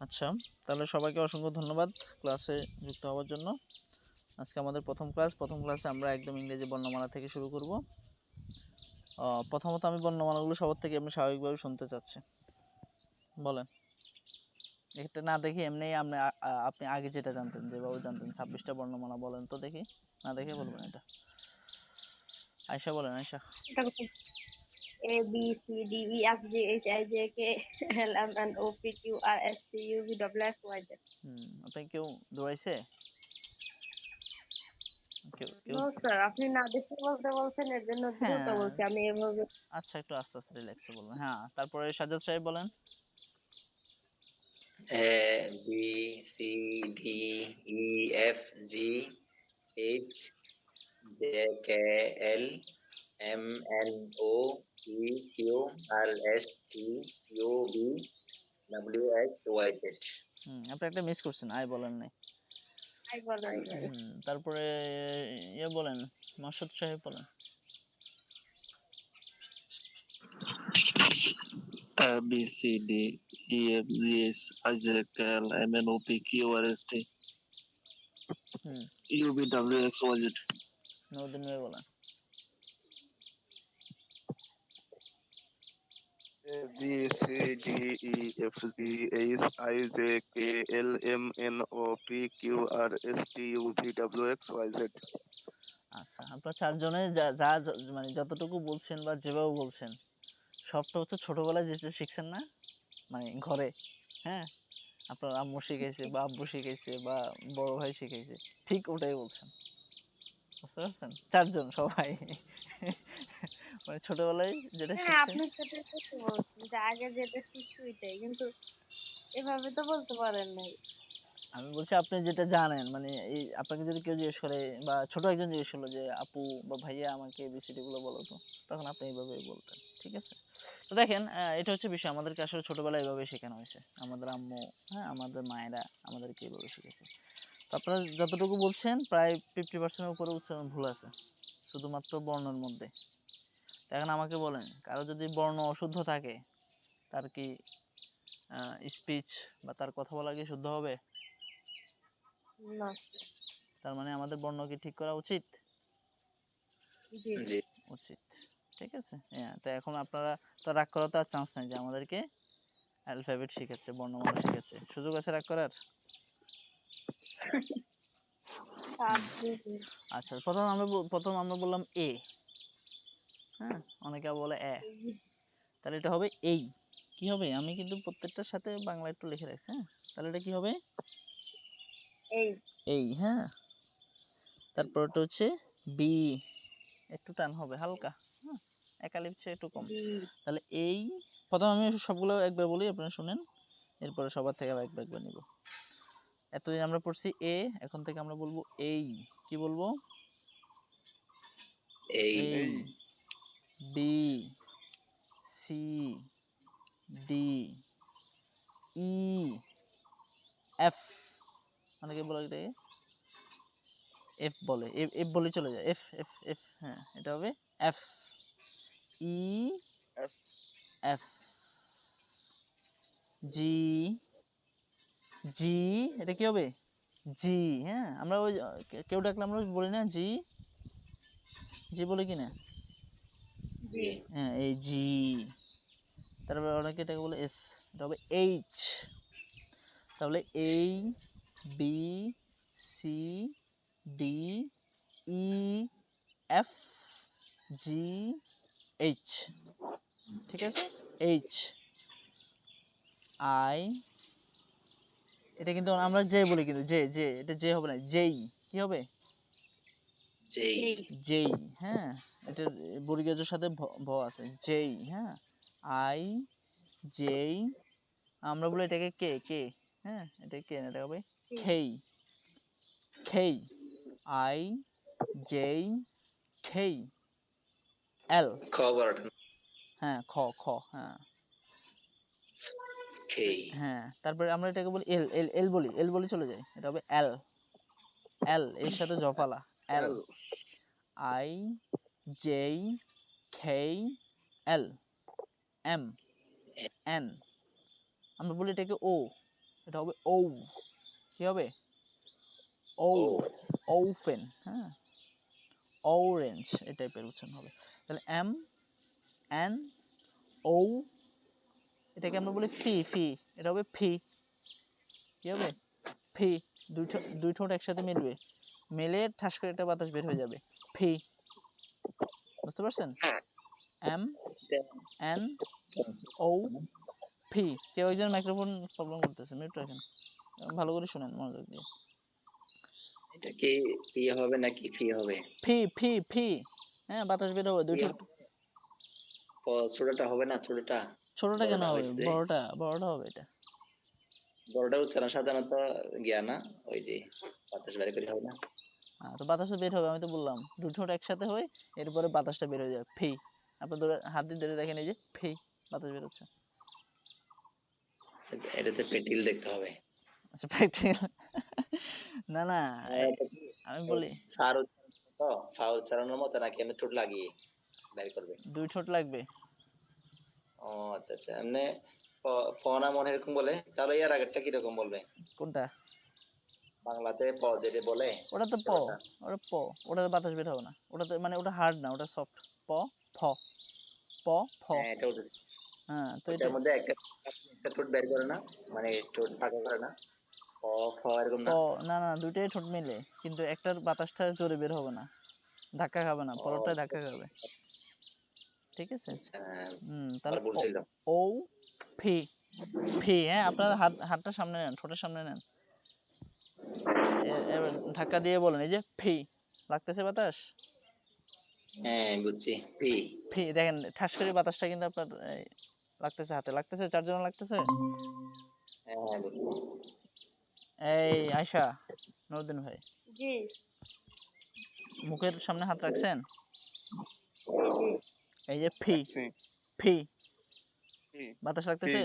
আচ্ছা, তাহলে সবাইকে অসংখ্য ধন্যবাদ ক্লাসে যুক্ত হওয়ার জন্য। আজকে আমাদের প্রথম ক্লাসে আমরা একদম ইংরেজি বর্ণমালা থেকে শুরু করব। প্রথমত আমি বর্ণমালাগুলো সবার থেকে আমি স্বাভাবিকভাবে শুনতে চাচ্ছি। বলেন, এটা না দেখি এমনি আপনি আগে যেটা জানতেন, যেভাবে জানতেন 26টা বর্ণমালা বলেন তো দেখি, না দেখে বলবেন এটা। আয়শা বলেন, Ayesha. A B C D E F G H I J K L M N O P Q R S T U V W X Y Z. আপনি কেউ দৌড়াইছে? কেউ? নো স্যার, আপনি না দেখে বলতে বলছেন, এর জন্য দ্রুত হ্যাঁ, বলছি আমি এভাবে। আচ্ছা, একটু আস্তে আস্তে রিল্যাক্সে বলবেন। হ্যাঁ, তারপরে সাজ্জাদ সাহেব বলেন। A B C D E F G H J K L M N O P Q R S T U V W X Y Z. আপনি একটা মিস করছেন, আই বলেন নাই। আই বলেন নাই। তারপরে ইয়ে বলেন, মাসুদ সাহেব বলেন। A B C D E F G H I J K L M N O P Q R S T U V W X Y Z. নউদ্দিন ভাই বলেন। A B C D E F G H I J K L M N O P Q R S T U V W X Y Z. আচ্ছা, আপনার চারজনে যা যা মানে যতটুকু বলছেন বা যেভাবে বলছেন সবটা হচ্ছে ছোটবেলায় যেটা শিখছেন না, মানে ঘরে, হ্যাঁ, আপনার আম্মু শিখাইছে বা আব্বু শিখাইছে বা বড় ভাই শিখাইছে, ঠিক ওটাই বলছেন। বুঝতে পারছেন? চারজন সবাই মানে ছোটবেলায় যেটা হ্যাঁ, শিখছেন। আপনি সেটাই তো বলছেন যে আগে যেটা শিখছি ওইটাই, কিন্তু এভাবে তো বলতে পারেন নাই। আমি বলছি আপনি যেটা জানেন, মানে এই আপনাকে যদি কেউ জিজ্ঞেস করে বা ছোট একজন জিজ্ঞেস করলো যে আপু বা ভাইয়া আমাকে এবিসিডি গুলো বলো তো, তখন আপনি এইভাবেই বলতেন। ঠিক আছে? তো দেখেন, এটা হচ্ছে বিষয়, আমাদেরকে আসলে ছোটবেলায় এইভাবে শেখানো হয়েছে। আমাদের আম্মু, হ্যাঁ, আমাদের মায়েরা আমাদেরকে এইভাবে শিখেছে। তো আপনারা যতটুকু বলছেন প্রায় 50% এর উপরে উচ্চারণ ভুল আছে, শুধুমাত্র বর্ণের মধ্যে। তো এখন আমাকে বলেন, কারো যদি বর্ণ অশুদ্ধ থাকে, তার কি স্পিচ বা তার কথা বলা কি শুদ্ধ হবে? না। তার মানে আমাদের বর্ণ কি ঠিক করা উচিত? জি। জি। উচিত। ঠিক আছে? হ্যাঁ, তো এখন আপনারা তো রাগ করার তো আর চান্স নাই যে আমাদেরকে অ্যালফাবেট শিখাচ্ছে, বর্ণমালা শিখাচ্ছে। সুযোগ আছে রাগ করার? আচ্ছা, প্রথম আমরা বললাম এ, হ্যাঁ, অনেকে বলে এ, তাহলে এটা হবে এই। কি হবে? আমি কিন্তু প্রত্যেকটার সাথে বাংলা একটু লিখে রাখছি, হ্যাঁ। তাহলে এটা কি হবে? এই, হ্যাঁ। তারপর এটা হচ্ছে বি, একটু টান হবে হালকা, হ্যাঁ, একালিপ চেয়ে একটু কম। তাহলে এই, প্রথম আমি সবগুলো একবার বলি, আপনারা শুনেন, এরপরে সবার থেকে একবার নিব। এতদিন আমরা পড়ছি এ, এখন থেকে আমরা বলবো এই। কি বলবো? এই। B, C, D, E, F. অনেকে বলে এটাকে এফ বলে, এফ বলে চলে যায়, এফ এফ এফ, হ্যাঁ, এটা হবে এফ, ই, এফ, জি, জি, এটা কি হবে? জি, হ্যাঁ। আমরা ওই কেউ ডাকলে আমরা বলি না জি, জি বলি কিনা? জি। হ্যাঁ, এই জি। তারপরে অনেকে এটাকে বলে এস, এটা হবে এইচ। তাহলে এই, B, C, D, E, F, G, H. ঠিক আছে? এইচ, আই, এটা কিন্তু আমরা জে বলি, কিন্তু জে জে এটা জে হবে না, জেই। কি হবে? জেই, হ্যাঁ। এটা বর্গীয়জের সাথে ভ আছে, জেই, হ্যাঁ। আই, জেই, আমরা বলি এটাকে কে কে, হ্যাঁ, এটা কে না, এটা হবে খেই, খেই, আই, জেই, খেই, এল, খবর হ্যাঁ, খ খ, হ্যাঁ, খেই। হ্যাঁ। তারপরে আমরা এটাকে বলি এল, এল এল বলি, এল বলি চলে যায়, এটা হবে এল, এল এর সাথে জফালা, এল, আই, জেই, খেই, এল, এম, এন, আমরা বলি এটাকে ও, এটা হবে ও, কি হবে ও, ও ওপেন, হ্যাঁ, অরেঞ্জ এই টাইপের উচ্চারণ হবে। তাহলে এম এন ও, এটাকে আমরা বলি ফি, ফি, এটা হবে ফি, কি হবে ফি, দুই ঠোঁট একসাথে মিলবে, মেলে ঠাস করে একটা বাতাস বের হয়ে যাবে, ফি, বুঝতে পারছেন? এম এন ও ফি। কেউ একজন মাইক্রোফোন প্রবলেম করতেছে, মিউট রাখেন, ভালো করে শুনেন মনোযোগ দিয়ে। এটা কি পি হবে নাকি ফি হবে? ফি ফি ফি, হ্যাঁ বাতাস বের হবে দুই ফি ঠোঁট। ছোটটা হবে না, ছোটটা ছোটটা কেন বড়টা হবে, হয়েছে যে বড়টা, বড়টা হবে এটা। বড়টার উচ্চারণ সাধারণত গিয়া না, ওই যে বাতাস বাইরে করে হবে না। তো বাতাসটা বের হবে, আমি তো বললাম দুই ঠোঁট একসাথে হয়ে এরপরে বাতাসটা বের হয়ে যাবে, ফি। আপনি ধরে হাত দিয়ে ধরে দেখেন, এই যে ফি, বাতাস বের হচ্ছে। এটাতে পেটিল দেখতে হবে। আচ্ছা প্র্যাকটিক্যাল, না না, এটা কি আমি বলি ফার উচ্চারণ তো, ফা উচ্চারণের মতো নাকি আমি ঠোঁট লাগিয়ে বের করবে? দুই ঠোঁট লাগবে। ও আচ্ছা আচ্ছা, এমনি প না মনে এরকম বলে, তাহলে এর আগেরটা কিরকম বলবে? কোনটা? বাংলাতে প যেটা বলে ওটা তো প, ছোটটা। ওটা প, ওটাতে বাতাস বের হবে না, ওটাতে মানে ওটা হার্ড না, ওটা সফট। প ফ, প ফ, হ্যাঁ এটা হচ্ছে, হ্যাঁ তো এটা ওইটার মধ্যে একটা একটা ঠোঁট বের করে না, মানে ঠোঁট ফাঁকা করে না, প ফ এরকম প, না? না না দুইটাই ঠোঁট মিলে, কিন্তু একটার বাতাসটা জোরে বের হবে না, ধাক্কা খাবে না, ও পরেরটা ধাক্কা খাবে, ঠিক আছে? আচ্ছা, তাহলে আমার ভুল ছিল। ও ফি, ফি, হ্যাঁ আপনার হাতটা সামনে নেন, ঠোঁটের সামনে নেন, এবার ধাক্কা দিয়ে বলেন, এই যে ফি, লাগতেছে বাতাস, হ্যাঁ বুঝছি, পি। ফি, দেখেন ঠাস করে বাতাসটা কিন্তু আপনার লাগতেছে, হাতে লাগতেছে, চারজনে লাগতেছে। হ্যাঁ হ্যাঁ বুঝছি। এই আয়শা, নুরুদ্দিন ভাই, জি মুখের সামনে হাত রাখছেন, জি এই যে ফি, রাখছি। ফি, ফি বাতাস ফি লাগতেছে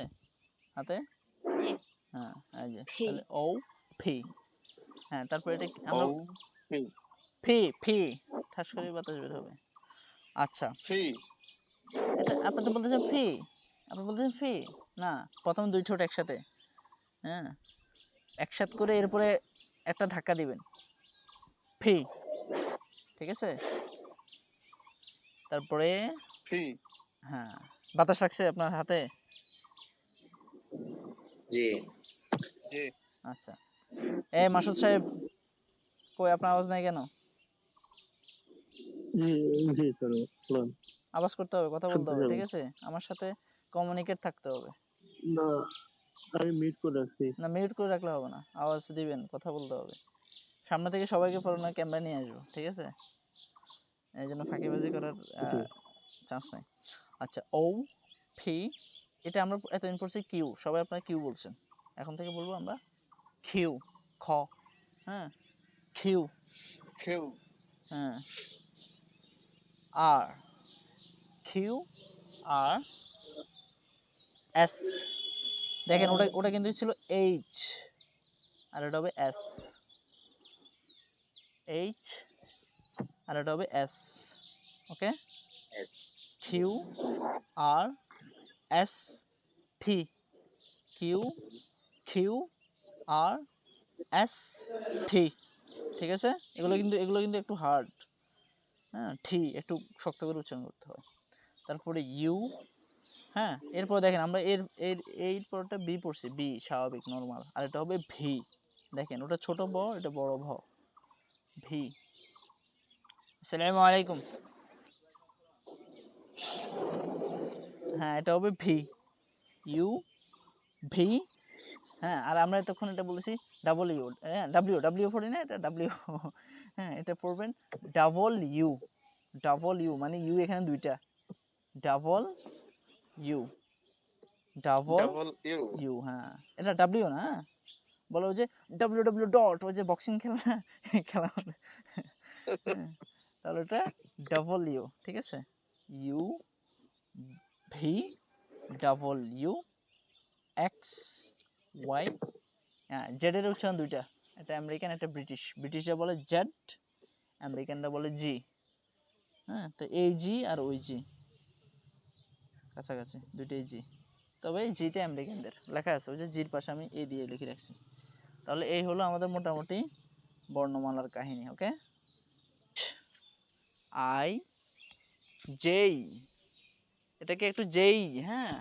হাতে, জি হ্যাঁ এই যে, ফি তাহলে ও ফি, হ্যাঁ তারপর এটা ও আমরা ফি ফি, ফি, ঠাস করে বাতাস বের হবে। আচ্ছা, ফি এটা আপনি তো বলতেছেন ফি, আপনি বলতেছেন ফি, না, প্রথম দুই ঠোঁট একসাথে, হ্যাঁ একসাথে করে এরপরে একটা ধাক্কা দিবেন, ফি, ঠিক আছে? তারপরে ফি হ্যাঁ, বাতাস লাগছে আপনার হাতে? জি জি আচ্ছা, মাসুদ সাহেব, কই আপনার আওয়াজ নাই কেন? জি জি স্যার, বলুন। আওয়াজ করতে হবে, কথা বলতে হবে, শুনতে ঠিক যাবেন আছে? আমার সাথে কমিউনিকেট থাকতে হবে। না, আমি মিট করে রাখছি। না মিউট করে রাখলে হবে না, আওয়াজ দিবেন, কথা বলতে হবে। সামনে থেকে সবাইকে ফরোনা ক্যামেরা নিয়ে আসবো, ঠিক আছে? এই জন্য ফাঁকিবাজি করার ওকে। চান্স নাই। আচ্ছা, ও ফি, এটা আমরা এতদিন পড়ছি কিউ, সবাই আপনারা কিউ বলছেন, এখন থেকে বলবো আমরা কিউ, খ, হ্যাঁ কিউ, কিউ হ্যাঁ আর, কিউ আর এস, দেখেন ওটা ওটা কিন্তু ছিল এইচ, আর এটা হবে এস, এইচ আর এটা হবে এস, ওকে? এস। কিউ আর এস টি, কিউ, কিউ আর এস টি, ঠিক আছে? এগুলো কিন্তু একটু হার্ড, হ্যাঁ টি একটু শক্ত করে উচ্চারণ করতে হয়। তারপরে ইউ, হ্যাঁ এরপর দেখেন আমরা এর এর এর পরটা বি পড়ছি, বি স্বাভাবিক নরমাল, আর এটা হবে ভি, দেখেন ওটা ছোট ব, এটা বড় ভ, ভি। আসসালামু আলাইকুম, হ্যাঁ এটা হবে ভি, ইউ, ভি, হ্যাঁ আর আমরা এতক্ষণ এটা বলেছি ডাবল ইউ, হ্যাঁ ডাব্লিউ, ডাব্লিউ পড়ি না, এটা ডাব্লিউ, হ্যাঁ এটা পড়বেন ডাবল ইউ, ডাবল ইউ মানে ইউ এখানে দুইটা, double U, double double U U, হ্যাঁ এটা ডাব্লিউ না, হ্যাঁ বলো ওই যে ডাব্লিউ ডাব্লিউ ডট, ওই যে বক্সিং খেলা না, খেলা হবে, হ্যাঁ তাহলে এটা ডাবল ইউ, ঠিক আছে? U, V, double U, X, Y, হ্যাঁ জেড এর উচ্চারণ দুইটা, একটা আমেরিকান একটা ব্রিটিশ, ব্রিটিশরা বলে জেড, আমেরিকানরা বলে জি, হ্যাঁ তো এই জি আর ওই জি কাছাকাছি, দুইটাই জি, তবে জিটা আমেরিকানদের লেখা আছে, ওই যে জির পাশে আমি এ দিয়ে লিখে রাখছি। তাহলে এই হলো আমাদের মোটামুটি বর্ণমালার কাহিনী। ওকে, আই জেই, এটাকে একটু জেই, হ্যাঁ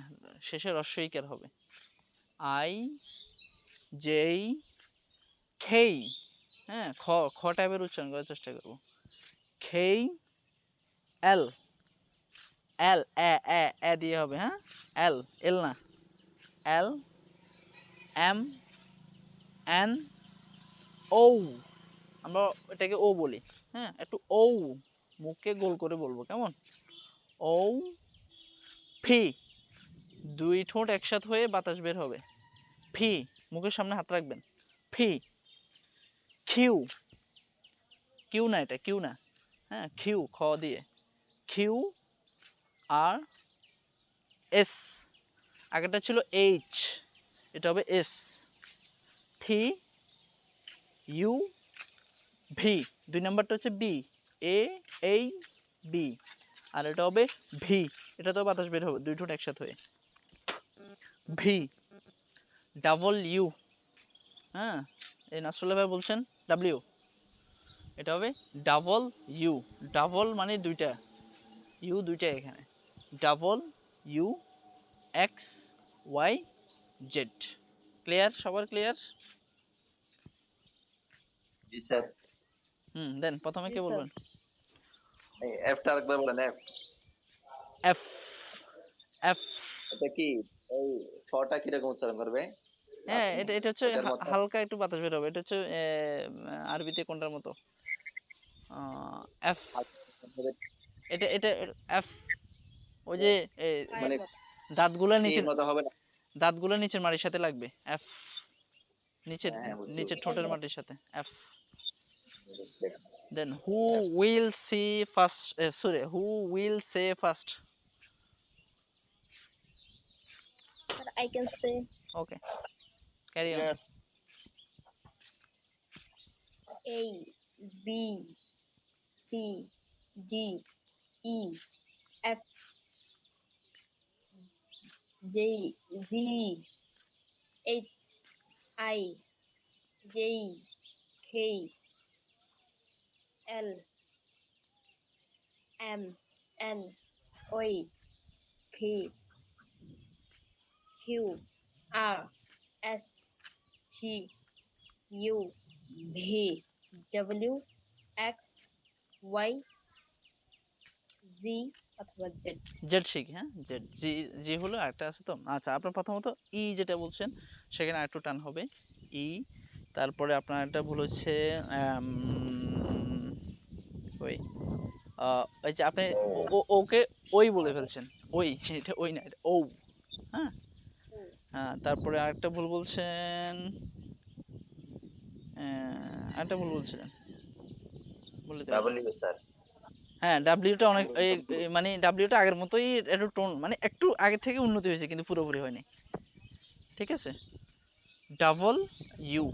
শেষে রস্বইকার হবে। আই জেই খেই, হ্যাঁ খ খ টাইপের উচ্চারণ করার চেষ্টা করব। খেই এল, এল এ এ এ দিয়ে হবে, হ্যাঁ এল, এল না, এল এম এন ও, আমরা এটাকে ও বলি, হ্যাঁ একটু ও মুখকে গোল করে বলবো, কেমন? ও ফি, দুই ঠোঁট একসাথে হয়ে বাতাস বের হবে, ফি, মুখের সামনে হাত রাখবেন, ফি। কিউ, কিউ না, এটা কিউ না, হ্যাঁ কিউ, খ দিয়ে, কিউ আর এস, আগেরটা ছিল এইচ, এটা হবে এস, টি ইউ ভি, দুই নাম্বারটা হচ্ছে বি, এ এই বি, আর এটা হবে ভি, এটা তো বাতাস বের হবে দুই ঠোঁট একসাথে হয়ে, ভি। ডাবল ইউ, হ্যাঁ এই নাসরুল্লাহ ভাই বলছেন ডাব্লিউ, এটা হবে ডাবল ইউ, ডাবল মানে দুইটা, ইউ দুইটা এখানে, double U X Y Z. Clear, সবার ক্লিয়ার? জি স্যার। দেন প্রথমে কে বলবেন? এফটা আরেকবার বলেন। এফ, এফ, এফ, এটা কি এই ফটা কিরকম উচ্চারণ করবে? হ্যাঁ লাস্টে এটা এটা হচ্ছে ওটার মতো হালকা একটু বাতাস বের হবে, এটা হচ্ছে আরবিতে কোনটার মতো, এফ, এটা এটা এফ, ওই যে মানে দাঁতগুলা টি এর নিচের, মতো হবে না? দাঁতগুলা নিচের মাটির সাথে লাগবে, এফ, নিচের হ্যাঁ হ্যাঁ, বুঝছি নিচের বুঝছি ঠোঁটের মাটির সাথে, এফ। বুঝছি। Then who F, will see first, sorry who will say first? Sir, I can say okay, carry on. Yes. A, B, C, D, E, F, J, G, H, I, J, K, L, M, N, O, P, Q, R, S, T, U, V, W, X, Y, Z অথবা Z। Z শিখি, হ্যাঁ Z, জি, জি হলো একটা আছে তো। আচ্ছা আপনার প্রথমত ই যেটা বলছেন সেখানে আরেকটু টান হবে, ই। তারপরে আপনার একটা ভুল হচ্ছে ওই ওই যে আপনি ওকে ওই বলে ফেলছেন, ওই, এটা ওই না, এটা ও, হ্যাঁ। হ্যাঁ তারপরে আরেকটা ভুল বলছেন, আরেকটা ভুল বলছিলেন, বলে দিতে পারবেন? Double sir. হ্যাঁ ডাব্লিউটা অনেক মানে ডাব্লিউটা আগের মতোই, একটু টোন মানে একটু আগে থেকে উন্নতি হয়েছে কিন্তু পুরোপুরি হয়নি, ঠিক আছে। ডাবল ইউ,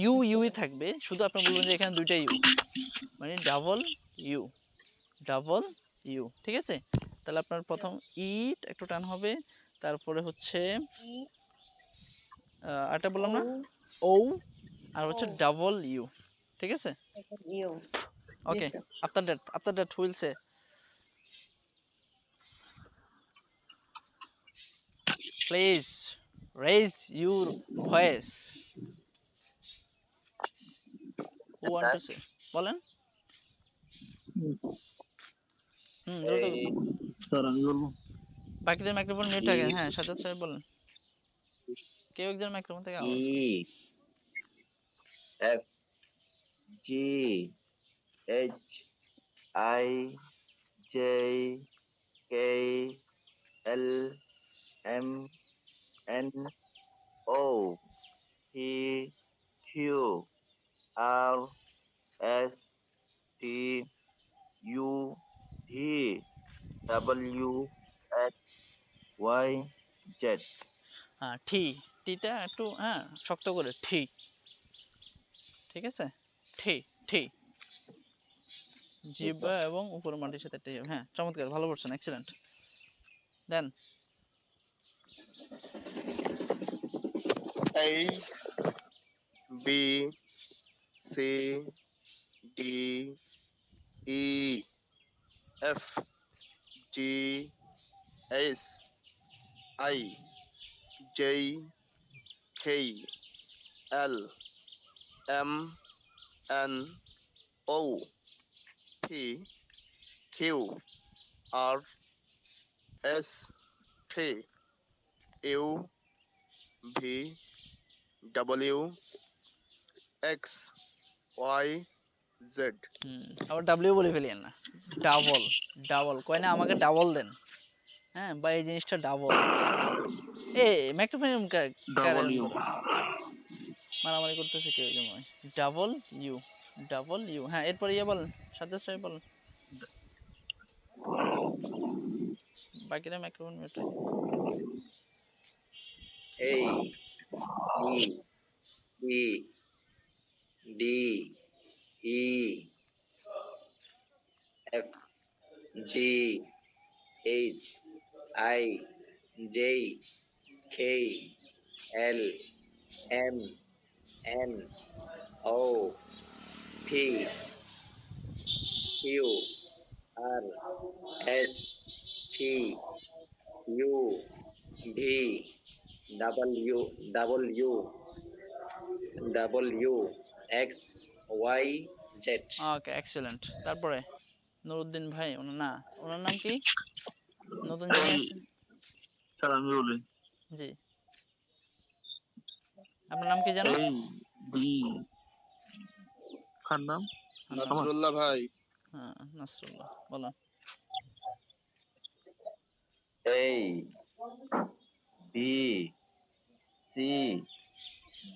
ইউ ইউই থাকবে, শুধু আপনি বলবেন যে এখানে দুইটা ইউ, মানে ডাবল ইউ, ডাবল ইউ, ঠিক আছে। তাহলে আপনার প্রথম ইট একটু টান হবে, তারপরে হচ্ছে E, আরেকটা বললাম না, O, ও, আর হচ্ছে O, ডাবল ইউ, ঠিক আছে। U. Okay, Yes, sir. after that who will say? Please raise your voice. Who want to say? বলেন। দ্রুত। স্যার আমি বলবো। বাকিদের মাইক্রোফোন মিউট থাকে, হ্যাঁ সাজ্জাদ সাহেব বলেন। কেউ একজন মাইক্রোফোন থেকে আওয়াজ। E, F, G, H, I, J, K, L, M, N, O, P, Q, R, S, T, U, V, W, X, Y, Z. হ্যাঁ ঠি, টিটা একটু হ্যাঁ শক্ত করে, ঠি, ঠিক আছে, ঠি, ঠি, জিহ্বা এবং উপরের মাটির সাথে টি, হ্যাঁ চমৎকার, ভালো করছেন, excellent. Then A B C D E F G H I J K L M N O P Q R S T U V W X Y Z. আবার ডাব্লিউ বলে ফেলিয়েন না, ডাবল ডাবল কয় না আমাকে double দেন, হ্যাঁ বা এই জিনিসটা ডাবল। এ মাইক্রোফোন W. মারামারি করতেছে কেউ যেমন। ডাবল ইউ, হ্যাঁ এরপরে ইয়ে বলেন, সাজ্জাদ সাহেব বলেন, বাকিরা মাইক্রোফোন মিউট রাখেন। A B C D E F G H I J K L M N O P Q R S T U V W X Y Z. Okay excellent. তারপরে নুরুদ্দিন ভাই, ওনার না, ওনার নাম কি, নতুন যিনি এই আসছেন? স্যার আমি বলি জি, আপনার নাম কি জানো? এই বি কার নাম? নাসরুল্লাহ ভাই। হ্যাঁ নাসরুল্লাহ, বলেন। A B C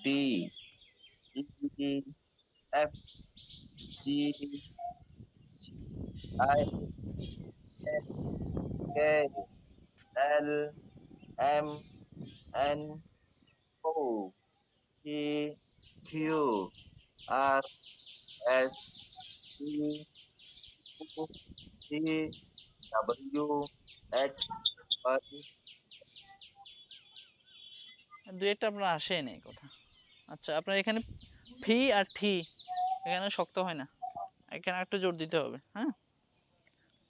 D E F G I K L M N O P Q R S T U V W X Y দুই একটা আপনার আসেই নেই কথা। আচ্ছা আপনার এখানে ফি আর ঠি এখানে শক্ত হয় না, এখানে একটু জোর দিতে হবে, হ্যাঁ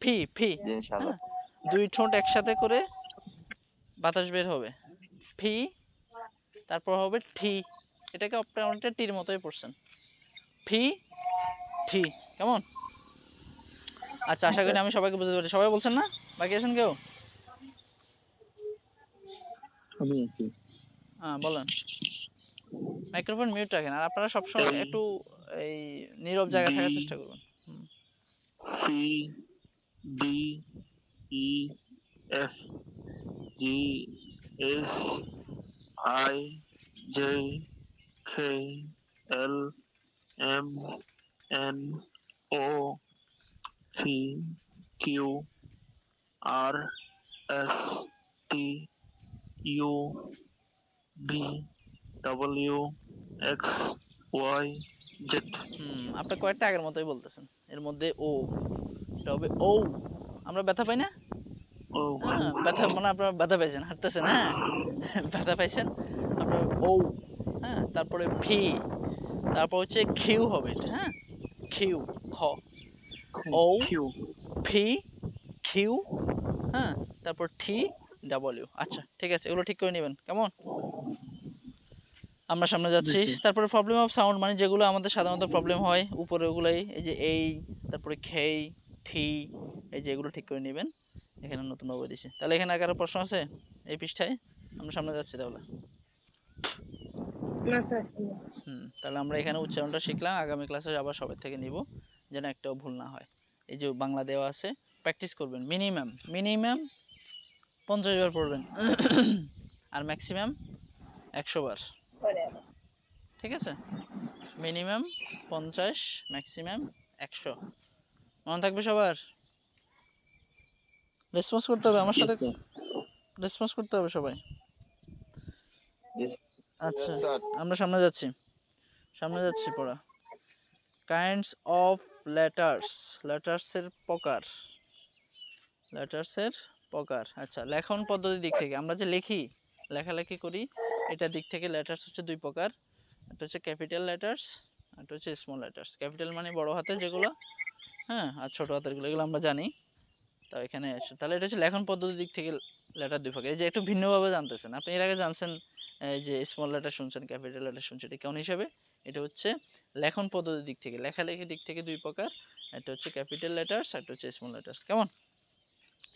ফি ফি, ইনশাআল্লাহ। হ্যাঁ দুই ঠোঁট একসাথে করে বাতাস বের হবে, ফি, তারপর হবে ঠি, এটাকে আপনার অনেকটা টির মতোই পড়ছেন, ফি ঠি, কেমন? আচ্ছা আশা করি আমি সবাইকে বুঝতে পারছি, সবাই বলছেন না, বাকি আছেন কেউ? আমি আছি। হ্যাঁ বলেন, মাইক্রোফোন মিউট রাখেন, আর আপনারা সবসময় এই একটু এই নীরব জায়গায় ডি থাকার চেষ্টা করবেন। C D E F G S I J K L M N O P Q R S T U V W X Y Z. আপনি কয়েকটা আগের মতোই বলতেছেন, এর মধ্যে ও, এটা হবে ও, আমরা ব্যথা পাই না, ও হ্যাঁ ব্যথা মানে আপনারা ব্যথা পাইছেন, হাঁটতেছেন, হ্যাঁ ব্যথা পাইছেন আপনার ও, হ্যাঁ তারপরে ভি, তারপর হচ্ছে কিউ হবে এটা, হ্যাঁ কিউ, খ, ও, কিউ ভি, কিউ, হ্যাঁ তারপর টি, ডাব্লিউ। আচ্ছা ঠিক আছে, এগুলো ঠিক করে নেবেন, কেমন? আমরা সামনে যাচ্ছি। তারপরে প্রবলেম অফ সাউন্ড মানে যেগুলো আমাদের সাধারণত প্রবলেম হয় উপরে ওগুলাই, এই যে এই, তারপরে খেই, ঠি, এই যে এগুলো ঠিক করে নেবেন। এখানে নতুন ভাবে দিছি। তাহলে এখানে কারো প্রশ্ন আছে এই পৃষ্ঠায়? আমরা সামনে যাচ্ছি তাহলে। না স্যার। তাহলে আমরা এখানে উচ্চারণটা শিখলাম, আগামী ক্লাসে আবার সবার থেকে নিব যেন একটাও ভুল না হয়। এই যে বাংলা দেওয়া আছে, প্র্যাকটিস করবেন, মিনিমাম মিনিমাম 50 বার পড়বেন আর ম্যাক্সিমাম 100 বার, ঠিক আছে? মিনিমাম 50, ম্যাক্সিমাম 100, মনে থাকবে সবার? রেসপন্স করতে হবে আমার সাথে, রেসপন্স করতে হবে সবাই। আচ্ছা আমরা সামনে যাচ্ছি পড়া। কাইন্ডস অফ লেটার্স, লেটার্সের প্রকার, লেটার্সের প্রকার। আচ্ছা লেখন পদ্ধতির দিক থেকে আমরা যে লিখি লেখালেখি করি, এটার দিক থেকে লেটার্স হচ্ছে দুই প্রকার, একটা হচ্ছে ক্যাপিটাল লেটার্স, একটা হচ্ছে স্মল লেটার্স। ক্যাপিটাল মানে বড় হাতের যেগুলো, হ্যাঁ, আর ছোট হাতের গুলো, এগুলো আমরা জানি। তো এখানে তাহলে এটা হচ্ছে লেখন পদ্ধতির দিক থেকে লেটার দুই প্রকার। এই যে একটু ভিন্নভাবে জানতেছেন আপনি, এর আগে জানছেন এই যে স্মল লেটার শুনছেন, ক্যাপিটাল লেটার শুনছেন, এটা কোন হিসাবে? এটা হচ্ছে লেখন পদ্ধতির দিক থেকে, লেখালেখির দিক থেকে দুই প্রকার, একটা হচ্ছে ক্যাপিটাল লেটার্স, একটা হচ্ছে স্মল লেটার্স। কেমন?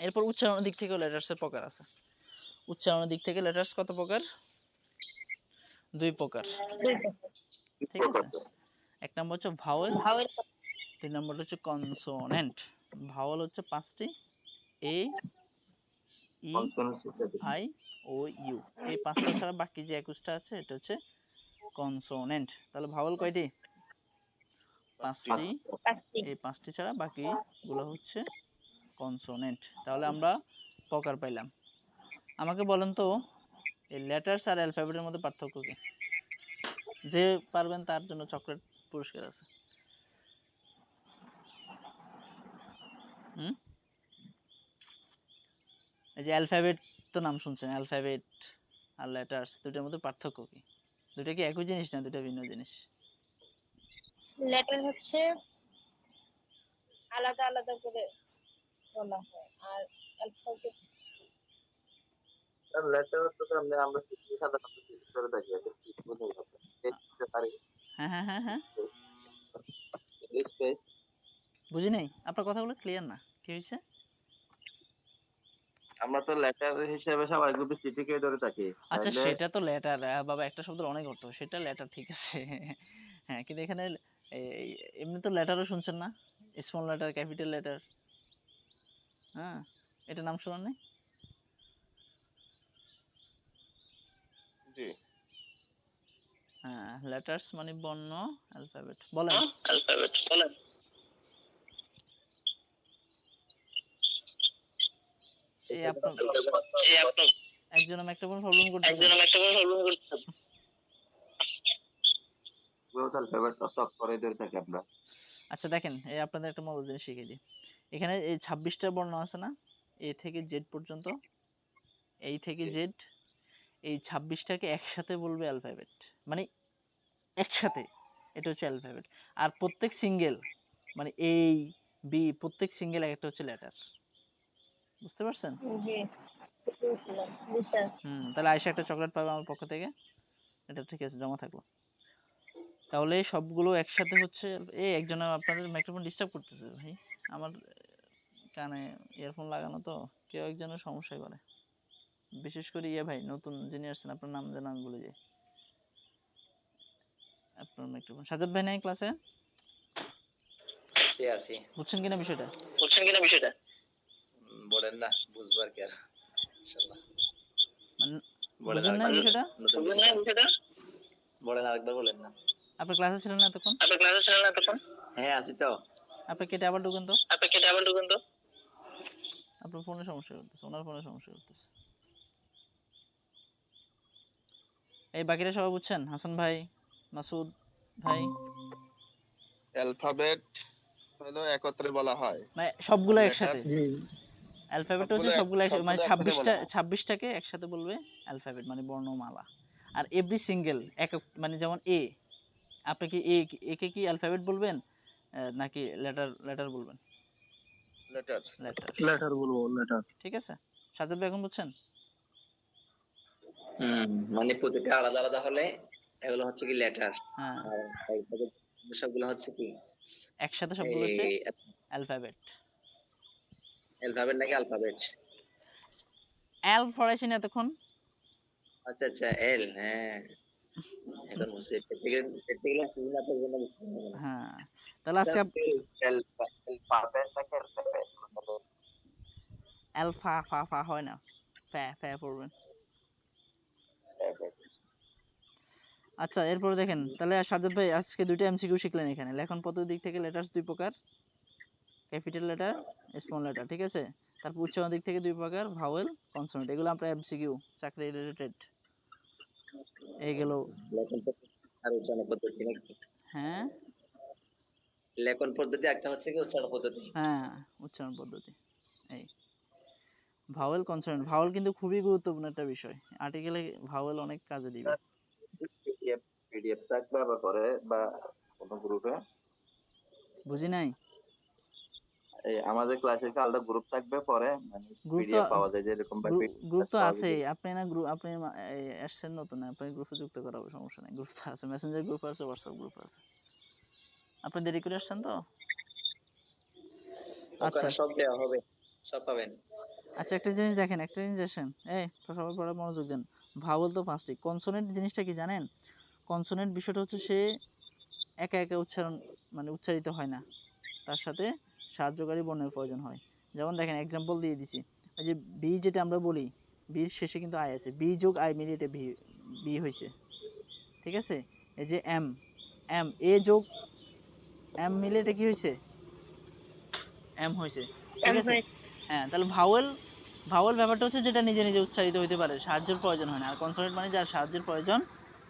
এরপর উচ্চারণের দিক থেকেও লেটার্সের প্রকার আছে। উচ্চারণের দিক থেকে লেটার্স কত প্রকার? দুই প্রকার, ঠিক আছে। এক নম্বর হচ্ছে ভাওয়েল, ভাওয়েল দুই নম্বর হচ্ছে কনসোনেন্ট। ভাওয়েল হচ্ছে 5টি, এ, ই, আই, ও, ইউ। এই 5টা ছাড়া বাকি যে 21টা আছে এটা হচ্ছে কনসোনেন্ট। তাহলে ভাওয়েল কয়টি? 5টি। এই 5টি ছাড়া বাকি গুলো হচ্ছে কনসোনেন্ট। তাহলে আমরা প্রকার পাইলাম। আমাকে বলেন তো এই লেটার্স আর অ্যালফাবেটের মধ্যে পার্থক্য কি? যে পারবেন তার জন্য চকলেট পুরস্কার আছে। হুম, এই যে অ্যালফাবেট তো নাম শুনছেন, অ্যালফাবেট আর লেটার্স দুটোর মধ্যে পার্থক্য কি? দুটো কি একই জিনিস না দুটো ভিন্ন জিনিস? লেটার হচ্ছে আলাদা আলাদা করে বলা হয়, আর অ্যালফাবেট লেটার তো আমরা সাধারণত চিঠি করে থাকি, এটা কি বোঝা যাচ্ছে? লিখতে পারি হ্যাঁ হ্যাঁ হ্যাঁ হ্যাঁ, স্পেস। বুঝি নাই, আপনার কথাগুলো ক্লিয়ার না, কি হয়েছে? আমরা তো লেটার হিসেবে সবাই গ্রুপে চিঠিকে ধরে থাকি, আচ্ছা তাহলে সেটা তো লেটার বাবা, একটা শব্দের অনেক অর্থ, সেটা লেটার ঠিক আছে। হ্যাঁ, কিন্তু এখানে এমনি তো লেটারও শুনছেন না, স্মল লেটার, ক্যাপিটাল লেটার, হ্যাঁ, এটা নাম শোনেন নাই? জি। হ্যাঁ, লেটার্স মানে বর্ণ, অ্যালফাবেট। বলেন। এই আপনার একজন মাইক্রোফোন প্রবলেম করতেছে। টক করে ধরে থাকি আমরা। আচ্ছা দেখেন, এই আপনাদের একটা মজার জিনিস শিখিয়ে দিই। এখানে এই 26টা বর্ণ আছে না, এ থেকে জেড পর্যন্ত, এই থেকে জেড, এই 26টাকে একসাথে বলবে অ্যালফাবেট, মানে একসাথে, এটা হচ্ছে অ্যালফাবেট। আর প্রত্যেক সিঙ্গেল মানে এই বি, প্রত্যেক সিঙ্গেল একটা হচ্ছে লেটার। বুঝতে পারছেন? জি বুঝলাম। জি স্যার। তাহলে আয়শা একটা চকলেট পাবে আমার পক্ষ থেকে, এটা ঠিক আছে, জমা থাকলো। তাহলে সবগুলো একসাথে হচ্ছে এই একজন আপনাদের মাইক্রোফোন ডিস্টার্ব করতেছে ভাই, আমার কানে ইয়ারফোন লাগানো তো, কেউ একজনের সমস্যা করে, বিশেষ করে ইয়ে ভাই, নতুন যিনি আসছেন আপনার নাম যেন আমি ভুলে যাই, আপনার মাইক্রোফোন সাজাদ ভাই নাই ক্লাসে? আছি। বুঝছেন কিনা বিষয়টা? বলেন না, বুঝবার কি আর, ইনশাআল্লাহ। মানে বলেন বুঝেন না বিষয়টা? বলেন আরেকবার, বলেন না। আপনি ক্লাসে ছিলেন না এতক্ষণ? হ্যাঁ আছি তো। আপনি কেটে আবার ঢুকেন তো, আপনার ফোনে সমস্যা করতেছে, ওনার ফোনে সমস্যা করতেছে। এই বাকিরা সবাই বুঝছেন? হাসান ভাই, মাসুদ ভাই? অ্যালফাবেট হলো একত্রে বলা হয়, মানে সবগুলো আর একসাথে, অ্যালফাবেট হচ্ছে সবগুলো একসাথে, মানে একসাথে বলা হয়। 26টাকে একসাথে বলবে অ্যালফাবেট মানে বর্ণমালা। আর এভরি সিঙ্গেল এক মানে যেমন এ, আপনি কি একে কি অ্যালফাবেট বলবেন নাকি লেটার বলবেন? লেটার। লেটার, লেটার বলবো, লেটার। ঠিক আছে। সাজাদ ভাই এখন বুঝছেন? মানে প্রতিটা আলাদা আলাদা হলে এগুলো হচ্ছে কি লেটার, হ্যাঁ, আর সবগুলো হচ্ছে কি একসাথে সবগুলো হচ্ছে এই অ্যালফাবেট। অ্যালফাবেট নাকি আলফাবেট? অ্যাল পড়াইছি না এতক্ষণ? আচ্ছা আচ্ছা, এল, হ্যাঁ এখন বুঝছি। হ্যাঁ, তাহলে আজকে অ্যালফা ফা ফা হয় না, ফ্যা ফ্যা পড়বেন। আচ্ছা এরপরে দেখেন, তাহলে সাজ্জাদ ভাই আজকে দুইটা এমসিকিউ শিখলেন এখানে। লেখন পদ্ধতির দিক থেকে লেটার্স দুই প্রকার, ক্যাপিটাল লেটার, স্মল লেটার, ঠিক আছে। তারপর উচ্চারণ দিক থেকে দুই প্রকার, ভাওয়েল, কনসোনেন্ট। এগুলো আমরা এমসিকিউ, চাকরি রিলেটেড। এই গেল। লেখন পদ্ধতি আর উচ্চারণ পদ্ধতি নাকি? হ্যাঁ লেখন পদ্ধতি একটা হচ্ছে কি উচ্চারণ পদ্ধতি। হ্যাঁ, উচ্চারণ পদ্ধতি। এই ভাওয়েল কনসোনেন্ট, ভাওয়েল কিন্তু খুবই গুরুত্বপূর্ণ একটা বিষয়, আর্টিকেলে ভাওয়েল অনেক কাজে দিবে। পিডিএফ পিডিএফ থাকবে আবার পরে বা কোনো গ্রুপে বুঝি নাই। এই আমাদের ক্লাসে কি আলাদা গ্রুপ থাকবে পরে মানে গ্রুপ তো পিডিএফ পাওয়া যায় যেরকম বা গ্রুপ তো পাওয়া যায় আছেই, আপনি না গ্রুপ আপনি আসছেন নতুন, আপনি গ্রুপে যুক্ত করাবো, সমস্যা নেই। গ্রুপ তো আছে, মেসেঞ্জার গ্রুপ আছে, হোয়াটসঅ্যাপ গ্রুপ আছে। আপনি দেরি করে আসছেন তো। আচ্ছা ওখানে সব দেওয়া হবে, সব পাবেন। আচ্ছা, একটা জিনিস দেখেন, একটা জিনিস দেখেন, তো সবাই পড়া মনোযোগ দেন। ভাওয়েল তো পাঁচটি, কনসোনেন্ট জিনিসটা কি জানেন? কনসোনেন্ট বিষয়টা হচ্ছে সে একা একা উচ্চারণ মানে উচ্চারিত হয় না, তার সাথে সাহায্যকারী বর্ণের প্রয়োজন হয়। যেমন দেখেন এক্সাম্পল দিয়ে দিছি, ওই যে বি যেটা আমরা বলি, বির শেষে কিন্তু আই আছে, বি যোগ আই মিলিয়ে এটা বি হয়েছে, ঠিক আছে? এই যে এম, এম এ যোগ এম মিলে এটা কি হয়েছে? এম হয়েছে, ঠিক আছে? হ্যাঁ, তাহলে ভাওয়েল, ভাওয়েল ব্যাপারটা হচ্ছে যেটা নিজে নিজে উচ্চারিত হইতে পারে, সাহায্যের প্রয়োজন হয় না। আর কনসোনেন্ট মানে যার সাহায্যের প্রয়োজন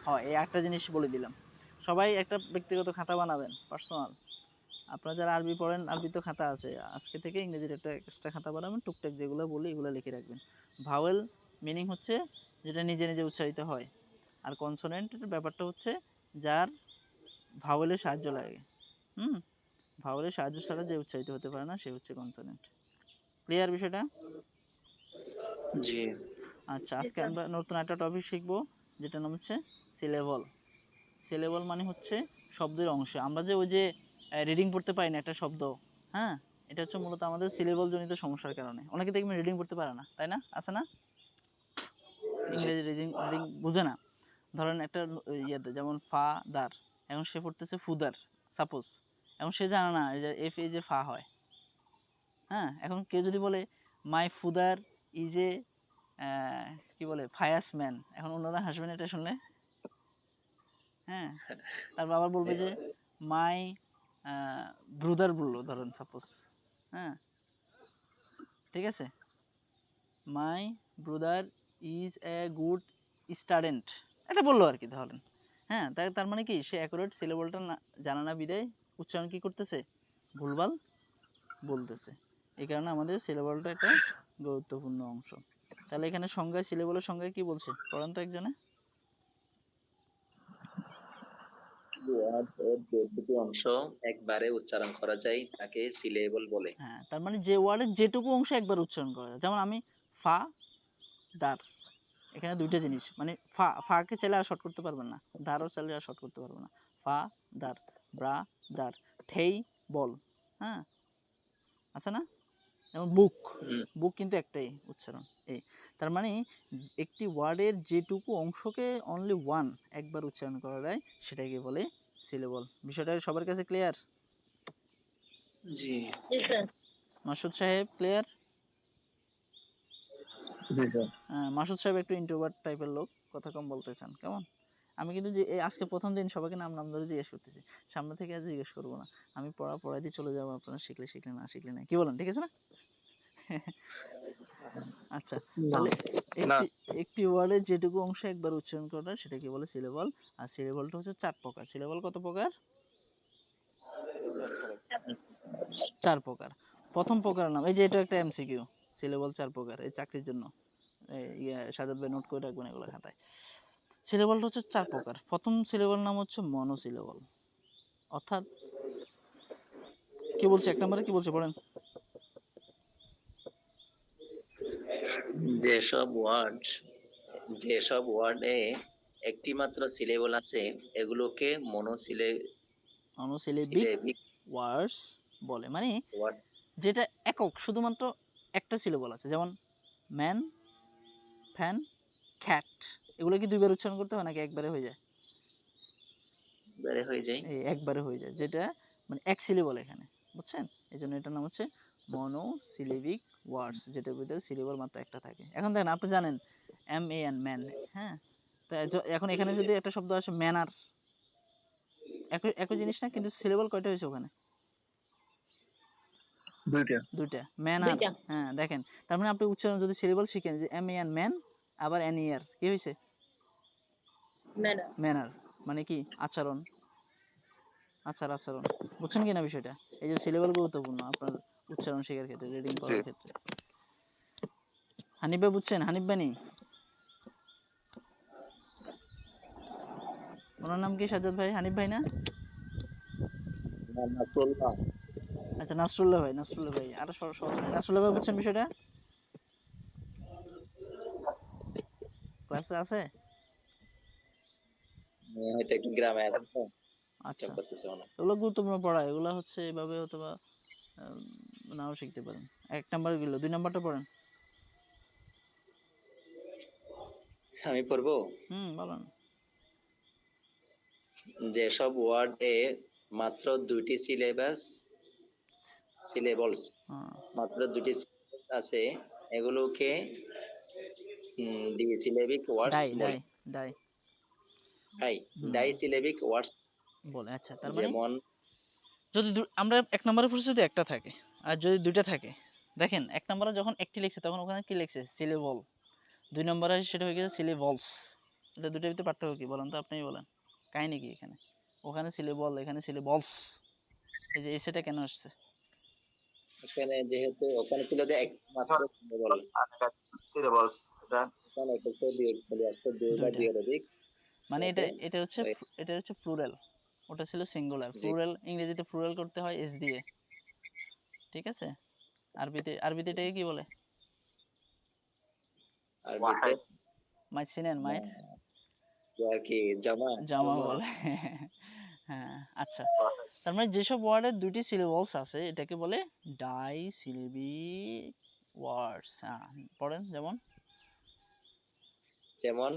হয়। এই একটা জিনিস বলে দিলাম। সবাই একটা ব্যক্তিগত খাতা বানাবেন, পার্সোনাল। আপনারা যারা আরবি পড়েন, আরবি তো খাতা আছে, আজকে থেকে ইংরেজির একটা এক্সট্রা খাতা বানাবেন, টুকটাক যেগুলো বলি এগুলো লিখে রাখবেন। ভাওয়েল মিনিং হচ্ছে যেটা নিজে নিজে উচ্চারিত হয়, আর কনসোনেন্টের ব্যাপারটা হচ্ছে যার ভাওয়েলের সাহায্য লাগে। ভাওয়েলের সাহায্য ছাড়া যে উচ্চারিত হতে পারে না সে হচ্ছে কনসোনেন্ট। ক্লিয়ার বিষয়টা? জি। আচ্ছা, আজকে আমরা নতুন একটা টপিক শিখবো, যেটার নাম হচ্ছে সিলেবল। সিলেবল মানে হচ্ছে শব্দের অংশ। আমরা যে ওই যে রিডিং পড়তে পারি না একটা শব্দ, হ্যাঁ, এটা হচ্ছে মূলত আমাদের সিলেবল জনিত সমস্যার কারণে। অনেকে দেখবেন রিডিং পড়তে পারে না, তাই না? আছে না? ইংরেজি রিডিং রিডিং বুঝে না। ধরেন একটা ইয়েতে যেমন ফা দার, এখন সে পড়তেছে ফুদার, সাপোজ, এখন সে জানে না এই যে এফ এই যে ফা হয়। হ্যাঁ, এখন কেউ যদি বলে মাই ফুদার ইজ এ কি বলে ফায়ার্স ম্যান, এখন অন্যরা হাসবেন এটা শুনলে। হ্যাঁ, তারপর আবার বলবে যে মাই ব্রুদার বললো, ধরেন সাপোজ, হ্যাঁ, ঠিক আছে, মাই ব্রুদার ইজ এ গুড স্টুডেন্ট, এটা বললো আর কি, ধরেন। হ্যাঁ, তার মানে কি সে অ্যাকুরেট সিলেবলটা না জানা না বিদায় উচ্চারণ কি করতেছে, ভুলভাল বলতেছে। এই কারণে আমাদের সিলেবলটা একটা গুরুত্বপূর্ণ অংশ। তাহলে এখানে সংজ্ঞায়, সিলেবলের সংজ্ঞায় কি বলছে পড়ান তো একজনে। ওয়ার্ড এর যে দুটি অংশ একবারে উচ্চারণ করা যায় তাকে সিলেবল বলে। হ্যাঁ, তার মানে যে ওয়ার্ডের যেটুকু অংশ একবার উচ্চারণ করা যায়, যেমন আমি ফা দার, এখানে দুইটা জিনিস, মানে ফা কে চাইলে আর শর্ট করতে পারবেন না, দারও চাইলে আর শর্ট করতে পারবেন না। ফা দার, ব্রা দার, ঠেই বল, হ্যাঁ, আছে না? যেমন বুক, বুক কিন্তু একটাই উচ্চারণ। এই তার মানে একটি ওয়ার্ডের যেটুকু অংশকে অনলি ওয়ান একবার উচ্চারণ করা যায় সেটাকে বলে সিলেবল। বিষয়টা সবার কাছে ক্লিয়ার? জি। মাসুদ সাহেব ক্লিয়ার? জি স্যার। মাসুদ সাহেব একটু ইন্ট্রোভার্ট টাইপের লোক, কথা কম বলতে চান, কেমন? আমি কিন্তু যে আজকে প্রথম দিন সবাইকে নাম নাম ধরে জিজ্ঞেস করতেছি, সামনে থেকে আর জিজ্ঞেস করবো না। আমি পড়াই দিয়ে চলে যাবো, আপনারা শিখলে শিখলে, না শিখলে নাই, কি বলেন? ঠিক আছে না? আচ্ছা, তাহলে একটি ওয়ার্ডের যেটুকু অংশ একবার উচ্চারণ করা সেটাকে বলে সিলেবল। আর সিলেবলটা হচ্ছে 4 প্রকার। সিলেবল কত প্রকার? 4 প্রকার। প্রথম প্রকারের নাম, এই যে এটা একটা এমসিকিউ, সিলেবল 4 প্রকার, এই চাকরির জন্য সাজাদ ভাই নোট করে রাখবেন এগুলো খাতায়। সিলেবলটা হচ্ছে 4 প্রকার। প্রথম সিলেবল নাম হচ্ছে মনোসিলেবল, অর্থাৎ কি বলছে, 1 নম্বরে কি বলছে পড়েন। যেসব ওয়ার্ডে একটি মাত্র সিলেবল আছে এগুলোকে মনোসিলেবিক ওয়ার্ডস বলে, মানে যেটা একক, শুধুমাত্র একটা সিলেবল আছে, যেমন ম্যান, ফ্যান, ক্যাট, এগুলো কি দুইবার উচ্চারণ করতে হয় নাকি একবারে হয়ে যায়? একবারে হয়ে যায়, যেটা মানে এক সিলেবল এখানে, বুঝছেন? এই জন্য এটার নাম হচ্ছে মনোসিলেবিক ওয়ার্ডস, যেটার ভিতরে সিলেবল মাত্র একটা থাকে। এখন দেখেন, আপনি জানেন MAN ম্যান, হ্যাঁ, তো এখন এখানে যদি একটা শব্দ আসে ম্যানার, একই জিনিস না, কিন্তু সিলেবল কয়টা হয়েছে ওখানে? দুইটা ম্যানার। হ্যাঁ, দেখেন, তার মানে আপনি উচ্চারণ যদি সিলেবল শিখেন, যে MAN ম্যান, আবার NER কি হয়েছে? ম্যানার, মানে কি আচরণ, আচরণ। বুঝছেন কিনা বিষয়টা? এই যে সিলেবল গুরুত্বপূর্ণ আপনার উচ্চারণ শেখার ক্ষেত্রে, রিডিং পড়ার ক্ষেত্রে। হানিফ ভাই বুঝছেন? হানিফ বানি, ওনার নাম কি সাজ্জাদ ভাই? হানিফ ভাই না? নাসরুল্লাহ। আচ্ছা নাসরুল্লাহ ভাই, নাসরুল্লাহ ভাই আরো সহজ নাই। নাসরুল্লাহ ভাই বুঝছেন বিষয়টা? ক্লাসে আছে? হয়তো একটু গ্রামে আছেন তো, আচ্ছা, ডিস্টার্ব করতেছে মনে হয়। এগুলো গুরুত্বপূর্ণ পড়া, এগুলো হচ্ছে এভাবে অথবা নাও শিখতে পারেন। 1 নাম্বার গেল, 2 নাম্বারটা পড়েন। আমি পড়বো। বলেন। যেসব ওয়ার্ড এ মাত্র 2টি সিলেবলস হ্যাঁ, মাত্র 2টি সিলেবলস আছে, এগুলোকে ডিসিলেবিক ওয়ার্ডস ডাই ডাই বলে। ডাই হাই, হুম ডাইসিলেবিক ওয়ার্ডস। বলে। আচ্ছা, তার মানে যেমন যদি আমরা 1 নম্বরের পর যদি একটা থাকে আর যদি 2টা থাকে, দেখেন 1 নম্বরে যখন একটি লিখছে তখন ওখানে কি লিখছে? সিলেবল। 2 নম্বরে সেটা হয়ে গেছে সিলেবলস। এটা দুটোর ভিতরে পার্থক্য কি বলেন তো? আপনিই বলেন, কাহিনী কি এখানে? ওখানে সিলেবল, এখানে সিলেবলস। এই যে এসেটা কেন আসছে? এখানে যেহেতু ওখানে ছিল যে মাত্র সিলেবল, সিলেবল এটা এখানে এসে দিয়ে চলে আসছে 2 বা দুইটা, 2 এর অধিক। মানে এটা যাতে এটা হচ্ছে ওই এটা হচ্ছে প্লুরাল, ওটা ছিল সিঙ্গুলার। জি প্লুরাল ইংরেজিতে প্লুরাল করতে হয় এস দিয়ে, ঠিক আছে? আরবিতে এটাকে কি বলে? আরবিতে মাই চিনেন মাই আর কি জমা। জামা বলে। হ্যাঁ, আচ্ছা, তার মানে যেসব ওয়ার্ডের 2টি সিলেবলস আছে এটাকে বলে ডাই সিলেবিক ওয়ার্ডস। হ্যাঁ, পড়েন যেমন। যেমন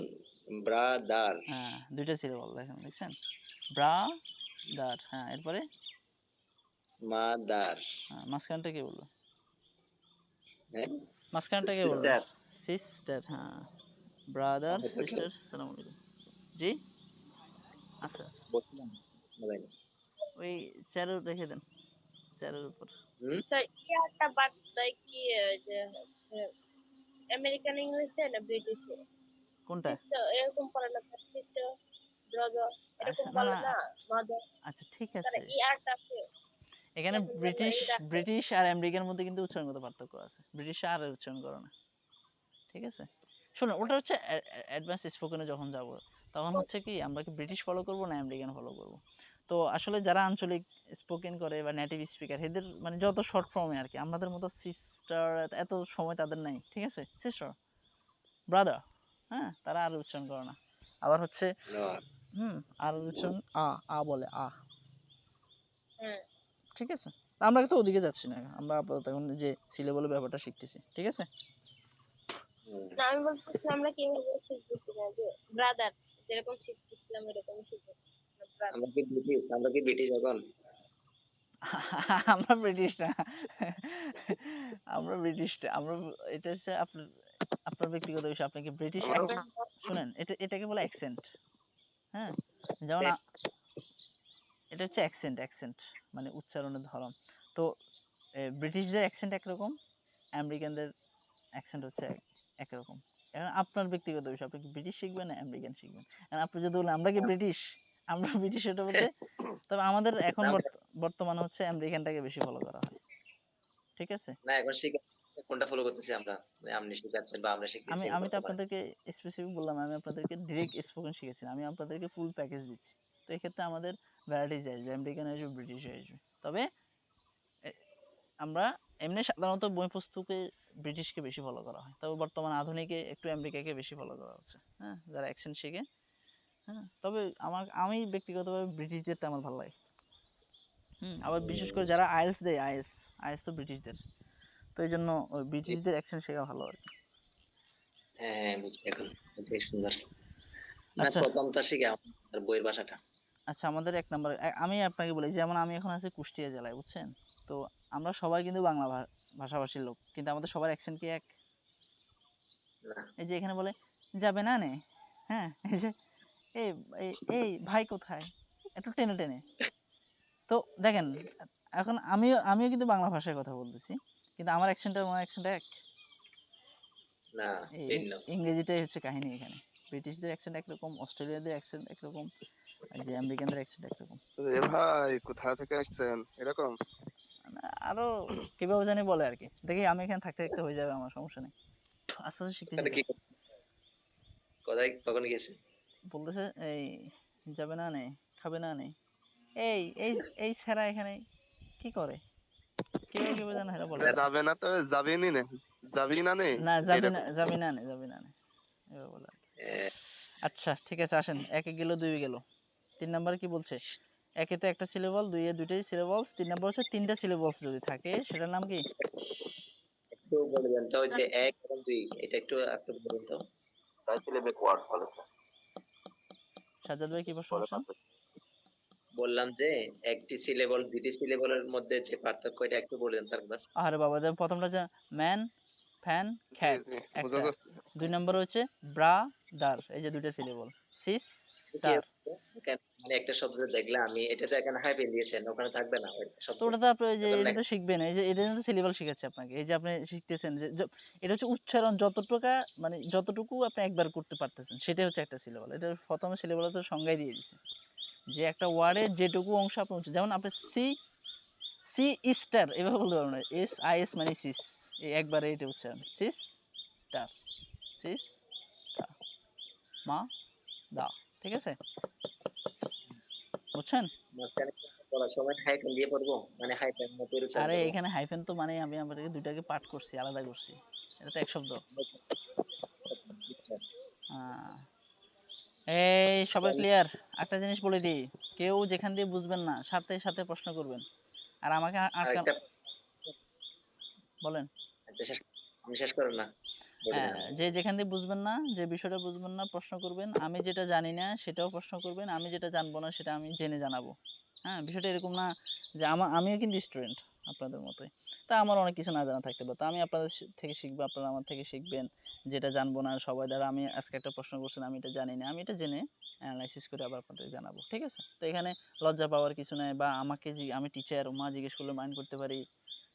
ব্রাদার, হ্যাঁ, 2টা সিলেবল দেখেন, দেখছেন? ব্রা দার। হ্যাঁ, এরপরে মাদার, মাঝখানটা কে বললো? হ্যাঁ মাঝখানটা কে বললো? Sister sister. হ্যাঁ, ব্রাদার হয়তো কেউ সিস্টার। সালাম আলাইকুম। জি, আচ্ছা আচ্ছা, বলছিলাম মোবাইলে। ওই চেয়ারের রেখে দেন, চেয়ারের উপর। হুম, স্যার ইয়ারটা বাদ দেয় কি যে হচ্ছে আমেরিকান ইংলিশে না ব্রিটিশে কোনটা? সিস্টার এরকম পড়ে না, সিস্টার ব্রাদার এরকম আচ্ছা, না বলে না, না, মাদার। আচ্ছা ঠিক তারা আছে। ইয়ারটা আছে এখানে এখন যেন ব্রিটিশ এইটা আছে। ব্রিটিশ আর আমেরিকার মধ্যে কিন্তু উচ্চারণগত পার্থক্য আছে। ব্রিটিশ আর উচ্চারণ করে না, ঠিক আছে? শুনুন, ওটা হচ্ছে অ্যাডভান্স স্পোকেনে যখন যাব তখন হচ্ছে কি আমরা কি ব্রিটিশ ফলো করব না আমেরিকান ফলো করব। তো আসলে যারা আঞ্চলিক স্পোকেন করে বা নেটিভ স্পিকার এদের মানে যত শর্ট ফর্মে আর কি, আমাদের মতো সিস্টার এত সময় তাদের নাই, ঠিক আছে? সিস্টার, ব্রাদার, হ্যাঁ, তারা আর উচ্চারণ করে না। আবার হচ্ছে no, আর উচ্চারণ আ বলে হ্যাঁ ঠিক আছে? আমরা তো ওদিকে যাচ্ছি না, আমরা আপাতত এখন যে সিলেবলের ব্যাপারটা শিখতেছি, ঠিক আছে? না, আমি বলতেছি আমরা কিভাবে শিখতেছি না যে ব্রাদার যেরকম শিখতেছিলাম এরকম শিখবো ব্রাদার। আমরা কি ব্রিটিশ এখন? আমরা ব্রিটিশ না, আমরা ব্রিটিশ না, আমরা, এটা হচ্ছে আপনার আপনার ব্যক্তিগত বিষয়। আপনি কি ব্রিটিশ? শুনেন, এটাকে বলে অ্যাকসেন্ট। হ্যাঁ, যেমন এটা হচ্ছে অ্যাকসেন্ট মানে উচ্চারণের ধরন। তো ব্রিটিশদের অ্যাকসেন্ট একরকম, আমেরিকানদের অ্যাকসেন্ট হচ্ছে একরকম। এখন আপনার ব্যক্তিগত বিষয়, আপনি কি ব্রিটিশ শিখবেন না আমেরিকান শিখবেন? এখন আপনি যদি বলেন আমরা কি ব্রিটিশ, আমরা ব্রিটিশ, এটা বলতে, তবে আমাদের এখন না বর্তমানে হচ্ছে আমেরিকানটাকে বেশি ফলো করা হয়, ঠিক আছে? না, এখন শিখে কোনটা ফলো করতেছি আমরা? মানে আপনি শিখাচ্ছেন বা আমরা শিখতেছি আমি আমি তো বর্তমানে? আপনাদেরকে স্পেসিফিক বললাম, আমি আপনাদেরকে ডিরেক্ট স্পোকেন শিখেছি না, আমি আপনাদেরকে ফুল প্যাকেজ দিচ্ছি। তো এক্ষেত্রে আমাদের ভ্যারাইটিস আসবে, আমেরিকান আসবে, ব্রিটিশ আসবে। তবে আমরা এমনি সাধারণত বই পুস্তকে ব্রিটিশকে বেশি ফলো করা হয়, তবে বর্তমান আধুনিকে একটু আমেরিকাকে বেশি ফলো করা হচ্ছে। হ্যাঁ, যারা অ্যাকসেন্ট শিখে। হ্যাঁ, তবে আমি ব্যক্তিগতভাবে ব্রিটিশদেরটা আমার ভালো লাগে। আবার বিশেষ করে যারা আইএলটিএস দেয়, আইএলটিএস তো ব্রিটিশদের, তো এই জন্য ওই ব্রিটিশদের অ্যাকসেন্ট শেখা ভালো আর কি। হ্যাঁ, বুঝছি এখন। ওটাই সুন্দর। না, আচ্ছা প্রথমটা শিখে আমার বইয়ের ভাষাটা। আচ্ছা, আমাদের 1 নম্বর, আমি আপনাকে বলি, যেমন আমি এখন আছি কুষ্টিয়া জেলায়, বুঝছেন? তো আমরা সবাই কিন্তু বাংলা ভাষাভাষীর লোক, কিন্তু আমাদের সবার অ্যাকসেন্ট কি এক? না, এই যে এখানে বলে যাবে না নে, হ্যাঁ, এই যে এই এই এই ভাই কোথায়, একটু টেনে টেনে। তো দেখেন, এখন আমিও কিন্তু বাংলা ভাষায় কথা বলতেছি, কিন্তু আমার অ্যাকসেন্ট আর ওনার অ্যাকসেন্ট এক? না, এই ভিন্ন। ইংরেজিটাই হচ্ছে কাহিনী এখানে। ব্রিটিশদের অ্যাকসেন্ট একরকম, অস্ট্রেলিয়াদের অ্যাকসেন্ট একরকম, আর যে আমেরিকানদের অ্যাকসেন্ট একরকম। এ ভাই কোথা থেকে আসছেন এরকম? মানে আরো কিভাবে জানি বলে আর কি। দেখি আমি এখানে থাকতে থাকতে হয়ে যাবে, আমার সমস্যা নেই। আস্তে আস্তে শিখতেছি তাহলে তো। কি কোথায় কখন গেছে? বলতেছে এই যাবে না নে, খাবে না নে, এই এই এই স্যারা এখানে কি করে, কিভাবে কিভাবে জানো এটা বলে। যাবে না তো যাবি নি নে, যাবি না নে, না যাবি না, এরকম। যাবি না নে, যাবি না নে, এভাবে বলে আর কি। আহ, আচ্ছা ঠিক আছে, আসেন একে গেল দুই গেল, 3 নম্বরে কি বলছে? একে তো একটা সিলেবল, দুইয়ে দুইটাই সিলেবলস, 3 নম্বর হচ্ছে 3টা সিলেবলস যদি থাকে সেটার নাম কি? একটু বলে দেন তো, ওই যে 1 এবং 2 এটা একটু একটু বলে দেন তো। ট্রাইসিলেবিক ওয়ার্ড বলেছে। সাজ্জাদ ভাই কি প্রশ্ন বলে করছেন? বললাম যে একটি সিলেবল দুইটি সিলেবলের মধ্যে যে পার্থক্য এটা একটু বলে দেন তো একবার। আরে বাবা, যে প্রথমটা যে ম্যান, ফ্যান, জি খ্যাট জি, বোঝা একটা, যাচ্ছে। 2 নম্বর হচ্ছে ব্রা, দার, এই যে দুইটা সিলেবল, সিস, কি দার। আছে? মানে একটা শব্দ দেখলাম আমি, এটা তো এখানে হাইফেন দিয়েছেন, ওখানে থাকবে না ওই তো শব্দ, ওটা তো আপনি ওই যে এজন্য এটা তো শিখবেন, এই যে এটা তো সিলেবল শিখাচ্ছে আপনাকে, এই যে আপনি শিখতেছেন যে এটা হচ্ছে উচ্চারণ যতটুকু, মানে যতটুকু আপনি একবার করতে পারতেছেন সেটাই হচ্ছে একটা সিলেবল। এটা প্রথমে সিলেবল তো সংজ্ঞাই দিয়ে দিছে যে একটা ওয়ার্ডের যেটুকু অংশ আপনি যেমন আপনি সি, সি স্টার এভাবে বলতে পারবেন না, এস আই এস মানে সিস, এই একবারে এটা উচ্চারণ, সিস স্টার, সিস স্টার, মা দা, ঠিক আছে, বুঝছেন? মাঝখানে পড়ার সময় হাইফেন দিয়ে পড়বো, মানে হাইফেন মতো উচ্চারণ আরে করবো। এখানে হাইফেন তো মানে আমি আপনাকে দুইটাকে পাঠ করছি, আলাদা করছি, এটা তো এক শব্দ। সিস্টার। এই সবাই ক্লিয়ার? একটা জিনিস বলে দিই, কেউ যেখান দিয়ে বুঝবেন না সাথে সাথে প্রশ্ন করবেন, আর আমাকে আটকা আরেকটা, বলেন। আচ্ছা শেষ, আমি শেষ করেন না, বলে দেন আপনি। যে যেখান দিয়ে বুঝবেন না, যে বিষয়টা বুঝবেন না প্রশ্ন করবেন, আমি যেটা জানি না সেটাও প্রশ্ন করবেন, আমি যেটা জানবো না সেটা আমি জেনে জানাবো। হ্যাঁ, বিষয়টা এরকম না যে আমিও কিন্তু স্টুডেন্ট আপনাদের মতোই, তা আমার অনেক কিছু না জানা থাকতে পারে, তো আমি আপনাদের থেকে শিখবো, আপনারা আমার থেকে শিখবেন। যেটা জানবো না সবাই দ্বারা, আমি আজকে একটা প্রশ্ন করছেন আমি এটা জানি না, আমি এটা জেনে অ্যানালাইসিস করে আবার আপনাদের জানাবো, ঠিক আছে? তো এখানে লজ্জা পাওয়ার কিছু নাই, বা আমাকে আমি টিচার মা জিজ্ঞেস করলে মাইন্ড করতে পারি।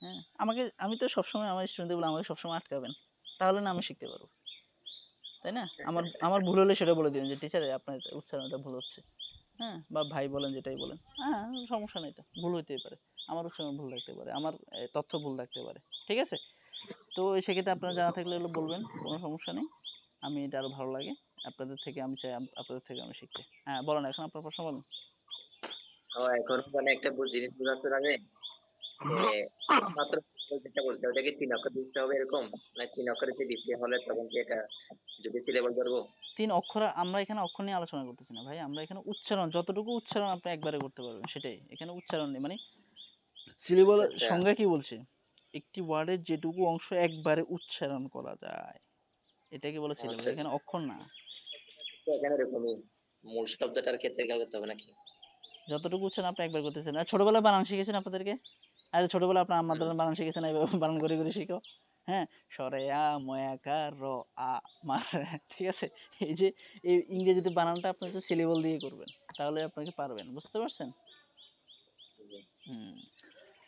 হ্যাঁ, আমি তো সবসময় আমার স্টুডেন্টদের বলে আমাকে সবসময় আটকাবেন, তাহলে না আমি শিখতে পারবো, তাই না? আমার আমার ভুল হলে সেটা বলে দিবেন যে টিচার আপনার উচ্চারণটা ভুল হচ্ছে। হ্যাঁ, বা ভাই বলেন যেটাই বলেন, হ্যাঁ সমস্যা নেই, তো ভুল হইতেই পারে, আমার উচ্চারণ ভুল থাকতে পারে, আমার তথ্য ভুল থাকতে পারে, ঠিক আছে? তো সেক্ষেত্রে আপনারা জানা থাকলে এগুলো বলবেন, কোনো সমস্যা নেই। আমি এটা আরো ভালো লাগে, আপনাদের থেকে আমি চাই আপনাদের থেকে আমি শিখতে। হ্যাঁ বলেন, এখন আপনার প্রশ্ন বলেন। ও এখন মানে একটা জিনিস বোঝাচ্ছে না যে মাত্র যেটা বলছে ওটা কি 3 অক্ষর বিশিষ্ট হবে এরকম, মানে 3 অক্ষরের চেয়ে বেশি হলে তখন কি এটা যদি সিলেবল ধরবো? 3 অক্ষর, আমরা এখানে অক্ষর নিয়ে আলোচনা করতেছি না ভাই, আমরা এখানে উচ্চারণ, যতটুকু উচ্চারণ আপনি একবারে করতে পারবেন সেটাই, এখানে উচ্চারণ নেই, মানে সিলেবল আচ্ছা আচ্ছা, সংজ্ঞা কি বলছে, একটি ওয়ার্ডের যেটুকু অংশ একবারে উচ্চারণ করা যায় এটাকে বলে সিলেবল, আচ্ছা এখানে আচ্ছা, অক্ষর না। তো এখানে এরকমই মূল শব্দটার ক্ষেত্রে খেয়াল করতে হবে নাকি? যতটুকু উচ্চারণ আপনি একবার করতেছেন, আর ছোটবেলায় বানান শিখেছেন আপনাদেরকে, আরে ছোটবেলায় আপনার হুম, আমাদের বানান শিখেছেন, এইভাবে বানান করে করে শিখো। হ্যাঁ, সরে আ ময়াকার র আ মা, ঠিক আছে? এই যে এই ইংরেজিতে বানানটা আপনি তো সিলেবল দিয়ে করবেন, তাহলে আপনাকে পারবেন, বুঝতে পারছেন? জি। হুম।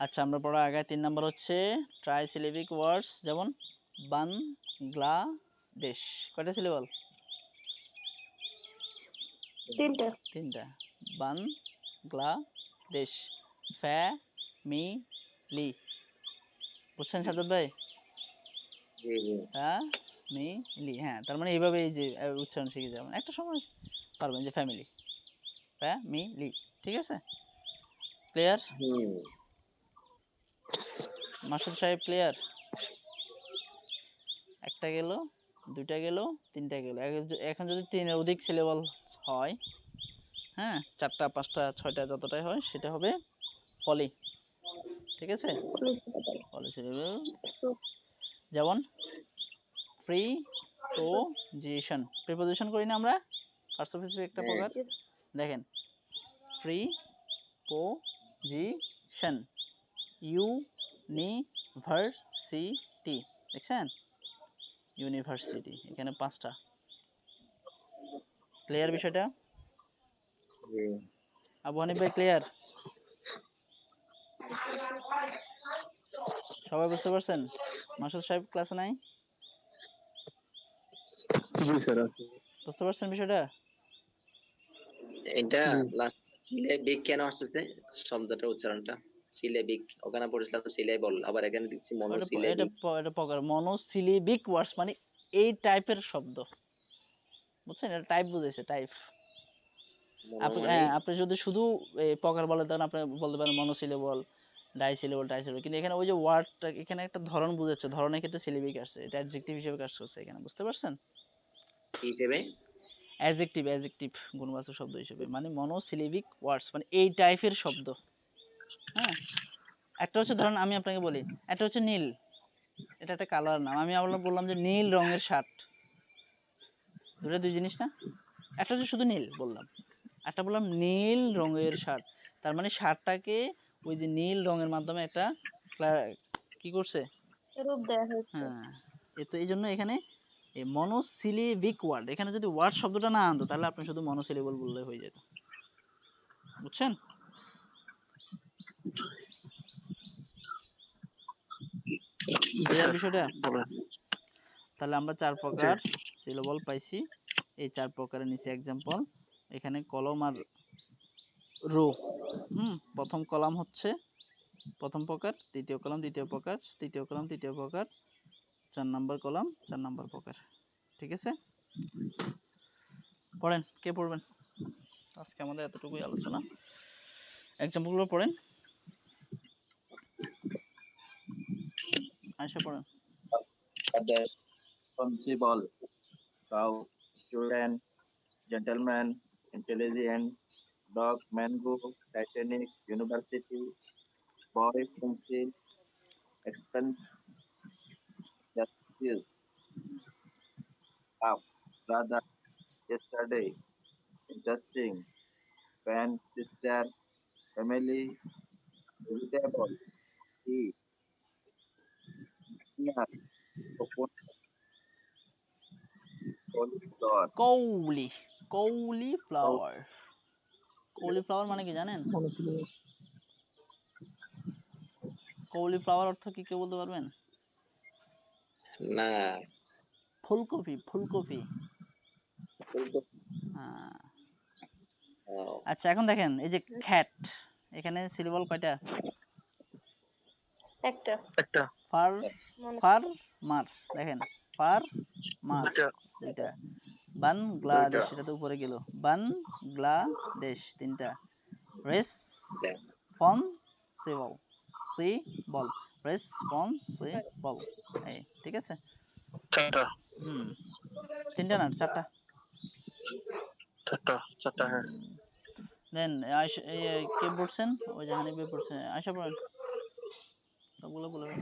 আচ্ছা আমরা পড়া আগায়, 3 নাম্বার হচ্ছে ট্রাইসিলেবিক ওয়ার্ডস, যেমন বাংলাদেশ, কয়টা সিলেবল? তিনটা। 3টা। বাংলাদেশ, ফ্যামিলি, বুঝছেন সাজ্জাদ ভাই? জি জি। ফ্যামিলি, হ্যাঁ, তার মানে এইভাবে এই যে উচ্চারণ শিখে যাবেন, একটা সময় পারবেন যে ফ্যামিলি, ফ্যামিলি, ঠিক আছে? ক্লিয়ার? হুম, মাসুদ সাহেব ক্লিয়ার? একটা গেল, দুইটা গেল, তিনটা গেল, এখন যদি 3-এর অধিক সিলেবল হয়, হ্যাঁ 4টা 5টা 6টা যতটাই হয় সেটা হবে পলি, ঠিক আছে? পলি সিলেবল, যেমন প্রিপোজিশন, প্রিপোজিশন করি না আমরা, পার্টস অফ স্পিচ একটা হ্যাঁ, প্রকার, দেখেন প্রিপোজিশন, ইউনিভার্সিটি, দেখছেন? ইউনিভার্সিটি, এখানে 5টা, ক্লিয়ার বিষয়টা? জি। আবু হানিফ ভাই ক্লিয়ার? সবাই বুঝতে পারছেন? মাসুদ সাহেব ক্লাসে নাই? জি স্যার আছে। বুঝতে পারছেন বিষয়টা? এটা জি লাস্ট সিলেবিক কেন আসছে শব্দটার উচ্চারণটা? সিলেবিক ওখানে পড়েছিলাম সিলেবল, আবার এখানে দেখছি এটা মনোসিলেবিক। এটা প্রকার মনোসিলেবিক ওয়ার্ডস, মানে এই টাইপের শব্দ, বুঝছেন? এটা টাইপ বুঝাইছে, টাইপ। আপনি মানে আপনি যদি শুধু প্রকার বলেন তখন আপনি বলতে পারেন মনোসিলেবল, ডাইসিলেবল, ট্রাইসিলেবল, কিন্তু এখানে ওই যে ওয়ার্ডটা এখানে একটা ধরন বুঝাচ্ছে, ধরনের ক্ষেত্রে সিলেবিক আসছে, এটা অ্যাডজেক্টিভ হিসেবে কাজ করছে এখানে, বুঝতে পারছেন? কি হিসেবে? অ্যাডজেক্টিভ গুণবাচক শব্দ হিসেবে, মানে মনোসিলেবিক ওয়ার্ডস, মানে এই টাইপের শব্দ। হ্যাঁ, একটা হচ্ছে ধরেন আমি আপনাকে বলি, একটা হচ্ছে নীল, এটা একটা কালার নাম, আমি আপনাকে বললাম যে নীল রঙের শার্ট, দুটো দুই জিনিস না? একটা হচ্ছে শুধু নীল বললাম, একটা বললাম নীল রঙের শার্ট, তার মানে শার্টটাকে ওই যে নীল রঙের মাধ্যমে একটা কি করছে, রূপ দেওয়া হয়েছে। হ্যাঁ। তো এই জন্য এখানে মনোসিলেবিক ওয়ার্ড, এখানে যদি ওয়ার্ড শব্দটা না আনতো তাহলে আপনি শুধু মনোসিলেবল বললে হয়ে যেত, বুঝছেন? ক্লিয়ার বিষয়টা? বলেন। তাহলে আমরা 4 প্রকার সিলেবল পাইছি, এই 4 প্রকারের নিচে एग्जांपल, এখানে কলম আর রো। প্রথম কলাম হচ্ছে প্রথম প্রকার, দ্বিতীয় কলাম দ্বিতীয় প্রকার, তৃতীয় কলাম তৃতীয় প্রকার, 4 নাম্বার কলাম 4 নাম্বার প্রকার। ঠিক আছে, পড়েন, কে পড়বেন? আজকে আমাদের এতটুকুই আলোচনা, एग्जांपल গুলো পড়েন, আয়শা পড়েন। Father, responsible, cow, student, gentleman, intelligent, dog, mango, Titanic, university, boy, pencil, expense, justice, up, brother, yesterday, interesting, friend, sister, family, vegetable, tea, dinner, coconut, cauliflower, কৌলি, cow, কৌলিফ্লাওয়ার, কৌলিফ্লাওয়ার মানে কি জানেন? কৌলিফ্লাওয়ার অর্থ কি কেউ বলতে পারবেন? না, ফুলকপি, ফুলকপি। ফুলকপি। হ্যাঁ। ও, আচ্ছা, এখন দেখেন এই যে খ্যাট, এখানে সিলেবল কয়টা? একটা একটা। ফার, মনে ফার মার, দেখেন ফার মার দুইটা। দুইটা, বাংলাদেশ এটা তো উপরে গেল, বাংলাদেশ তিনটা, দেখ, রেসপন্সিবল, সি বল, রেসপন্সিবল, এই ঠিক আছে। চারটা। তিনটা না চারটা? চারটা হ্যাঁ। দেন কে পড়ছেন? ওই যে হানিফ পড়ছে, আয়শা পড়েন, সবগুলো বলে দেন।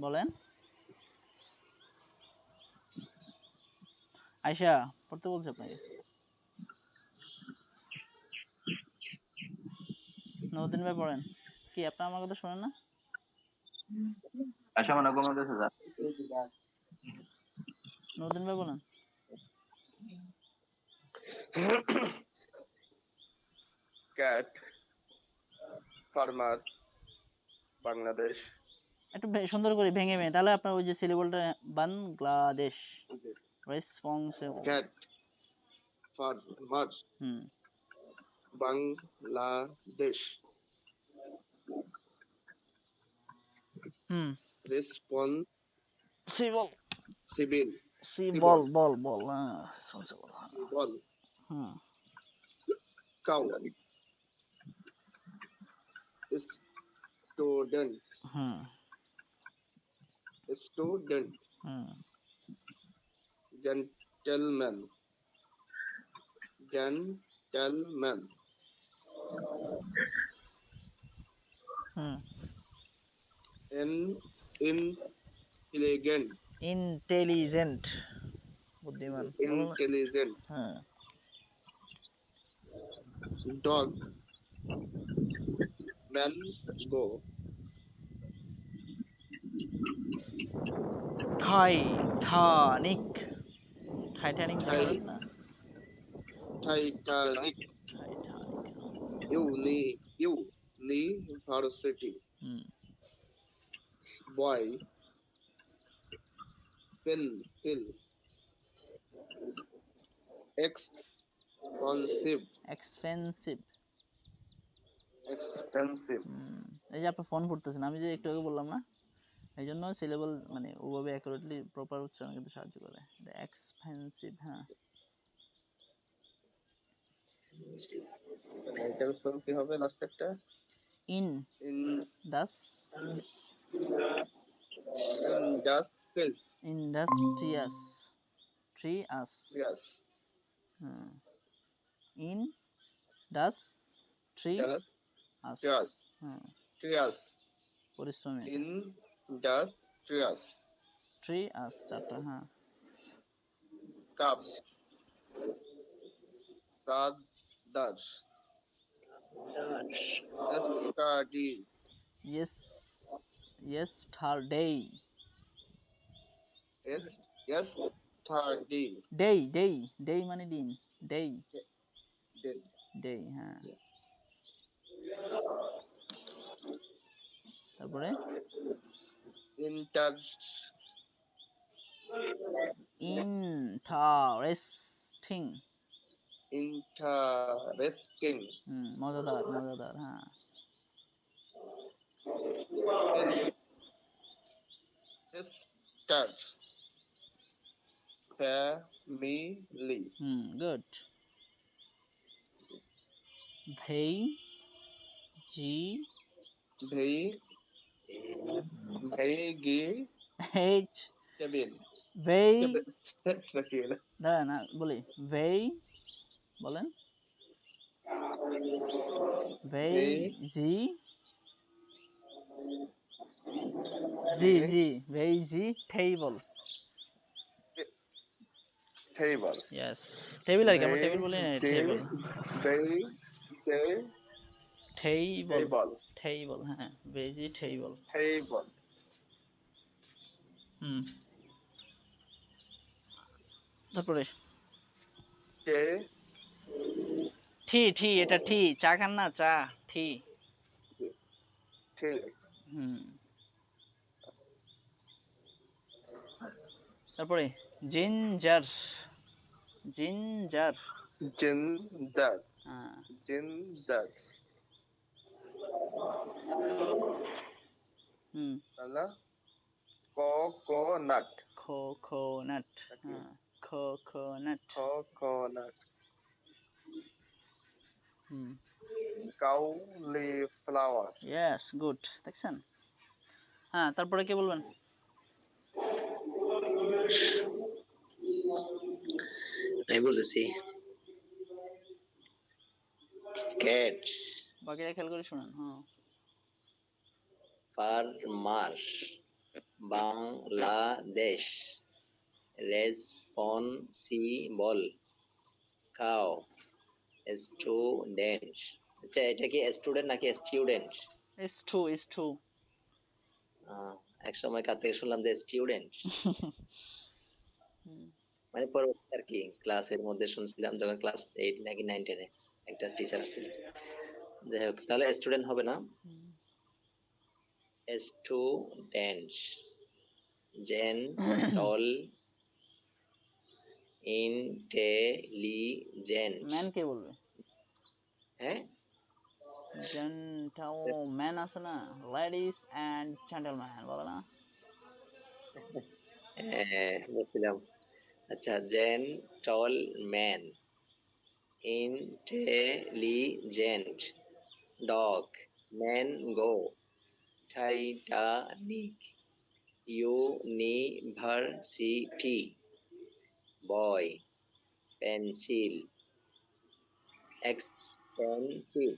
বলেন আয়শা, পড়তে বলছে আপনাকে। নবদিন ভাই পড়েন, কি আপনি আমার কথা শোনেন না? আশা মনে ঘুমাতেছে যা নবদিন ভাই বলেন। ক্যাট, ফার্মার, বাংলাদেশ, একটু সুন্দর করে ভেঙে ভেঙে, তাহলে আপনার ওই যে সিলেবলটা, Bangladesh, responsible, cat, farmer, Bangladesh, সিবল, সিভিল, সিবল, বল বল, হ্যাঁ রেসপন্সিবল, বল, cow, student, student, gentleman, gentleman, intelligent, intelligent, বুদ্ধিমান, ইন্টেলিজেন্ট, হ্যাঁ, ডগ, ম্যাঙ্গো, টাইটানিক, টাইটানিক জানা আছে না? Titanic, university, boy, pencil, expensive, expensive, expensive, এই যে আপনি ফোন পড়তেছেন, আমি যে একটু আগে বললাম না, এই জন্য সিলেবল মানে ওভাবে অ্যাকুরেটলি প্রপার উচ্চারণ কিন্তু সাহায্য করে। এক্সপেন্সিভ, হ্যাঁ। এটার স্পেল কি হবে লাস্টেরটা? ইন ইন ডাস ইন্ডাস্ট্রিজ, ইন্ডাস্ট্রিয়াস, ট্রিয়াস, ইয়াস, হুম, ইন ডাস ট্রি ইয়াস, আস, ইয়াস, হুম, ট্রিয়াস, পরিশ্রমী, ইন্ডাস্ট্রিয়াস, ট্রি আস, চারটা, হ্যাঁ। Cup, brother, study, yes, yesterday, S, yes, থার্ডি, ডে মানে দিন, ডে, দেন, ডে, হ্যাঁ। তারপরে ইন্টার, ইন্টারেস্টিং, ইন্টারেস্টিং, মজাদার, মজাদার, হ্যাঁ। Sister, family, good. ভেই জি ভেই, ভেগি, এইচ, কেবিন, ভেই, নাকি না? দাঁড়া না বলি, ভেই বলেন, ভেই ভেই, জি ভেই, ভেই জি টেবল, টেবল, ইয়েস, টেবিল আর কি, আমরা ভেই, টেবিল বলি না, জে, টেবল, ভেই, জে, টেবল, টেবল, টেবল, হ্যাঁ, ভেজি টেবল, টেবল, তারপরে কে, টি, এটা টি, চা খান না, চা, টি, ঠিক, হুম, তারপরে জিঞ্জার, জিঞ্জার, জিঞ্জার, হ্যাঁ, জিঞ্জার, তাহলে কোকোনাট, কোকোনাট, হ্যাঁ, কোকোনাট, কোকোনাট, হুম, কাউলিফ্লাওয়ার, ইয়েস, গুড, দেখছেন, হ্যাঁ। তারপরে কি বলবেন? আমি বলতেছি ক্যাট, বাকিটা খেয়াল করে শুনেন, হ্যাঁ। Farmer, Bangladesh, responsible, cow, student. আচ্ছা, এটা কি স্টুডেন্ট নাকি স্টুডেন্ট? ইস টু এক সময় কার থেকে শুনলাম যে স্টুডেন্ট, মানে পরবর্তী আর কি ক্লাসের মধ্যে শুনছিলাম যখন ক্লাস 8 নাকি 9 10 একটা টিচার ছিল। যাই হোক, তাহলে স্টুডেন্ট হবে না, স্টুডেন্ট, জেন্টল, ইন্টেলিজেন্ট। ম্যান কে বলবে? হ্যাঁ, জেন্টলম্যান আছে না, লেডিস এন্ড জেন্টলম্যান বলে না? বলছিলাম। আচ্ছা, gentleman, intelligent, dog, mango, Titanic, university, boy, pencil, expensive,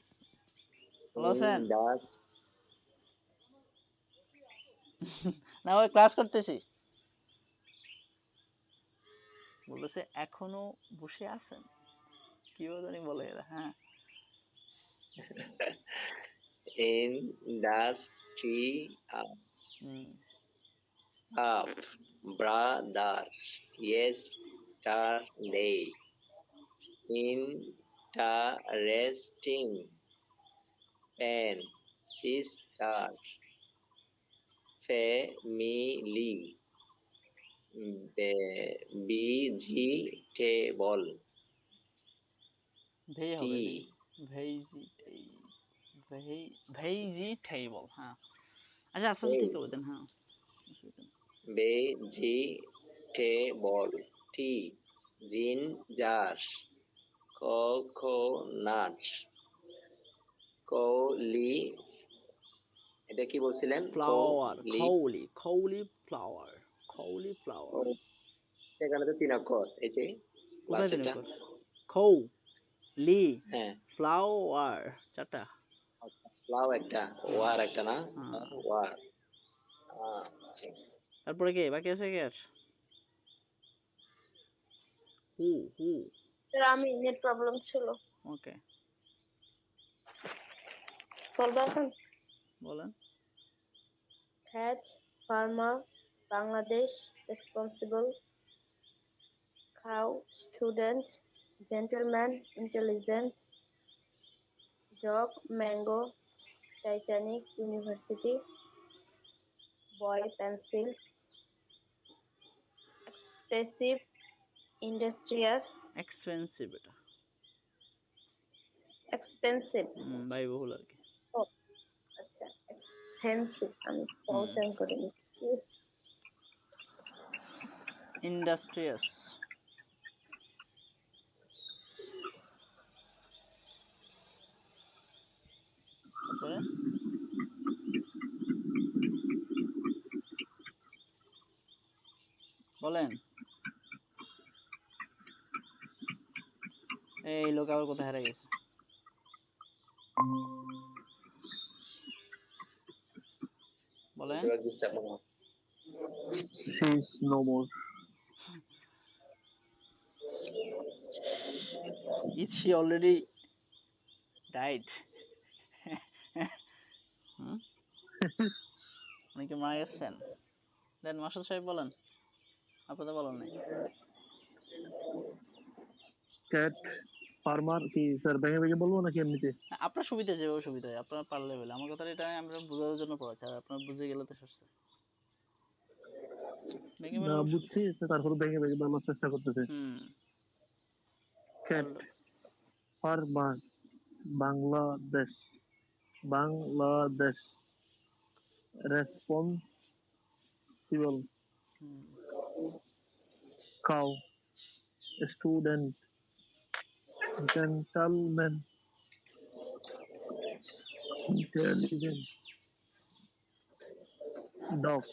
ভালো আছেন? ইন্ডাস। না, ওই ক্লাস করতেছি, বলতেছে এখনো বসে আছেন, কি জানি বলে এরা, হ্যাঁ। ইন্ডাস্ট্রিয়াস, হুম, cup, brother, yesterday, interesting, pen, sister, family, vegetable, ভেই টি, হবে, ভেজিটেবল, ভেজিটেবল, হ্যাঁ। আচ্ছা আস্তে আস্তে ঠিক করে দেন, হ্যাঁ অসুবিধা নেই। ভেজিটেবল, টি জিঞ্জার, কোকোনাট, কলি, এটা কি বলছিলেন? Flower, cauliflower. সেখানে তো 3 অক্ষর, এই যে কোথায় দিন লাস্টেরটা। খৌলি হ্যাঁ, ফ্লাওয়ার, চারটা। ফ্লাও একটা, ওয়ার একটা না, হ্যাঁ, ওয়ার। আচ্ছা, তারপরে কে বাকি আছে, কে আর? হু। স্যার আমি নেট প্রবলেম ছিল, ওকে, বলবো এখন। বলেন। cat, farmer, Bangladesh, responsible, cow, student, gentleman, intelligent, dog, mango, Titanic, university, boy, pencil, expressive, industrious, expensive, এটা expensive, ব্যয়বহুল আর কি। আচ্ছা expensive, আমি হুম, পৌঁছান করিনি। ইন্ডাস্ট্রিয়াস, তারপরে বলেন। এই লোক আবার কোথায় হারিয়ে গেছে, বলেন। নেটওয়ার্ক ডিস্টার্ব মনে হয়। She is no more. Is she already died? উনি কি মারা গেছেন? দেন মাসুদ সাহেব বলেন, আপনি তো বলেন নাই। Cat, farmer কি স্যার ভেঙে ভেঙে বলবো নাকি এমনিতে? আপনার সুবিধা, যেভাবে সুবিধা হয় আপনার পারলে বলে। আমার কথাটা এটা আমরা বোঝার জন্য পড়াচ্ছি, আর আপনার বুঝে গেলে তো সরছে। ভেঙে না বললে বুঝছি, তারপর ভেঙে ভেঙে বলার চেষ্টা করতেছে। Cat, পারলে। farmer, Bangladesh, responsible, cow, student, gentleman, intelligent, dog,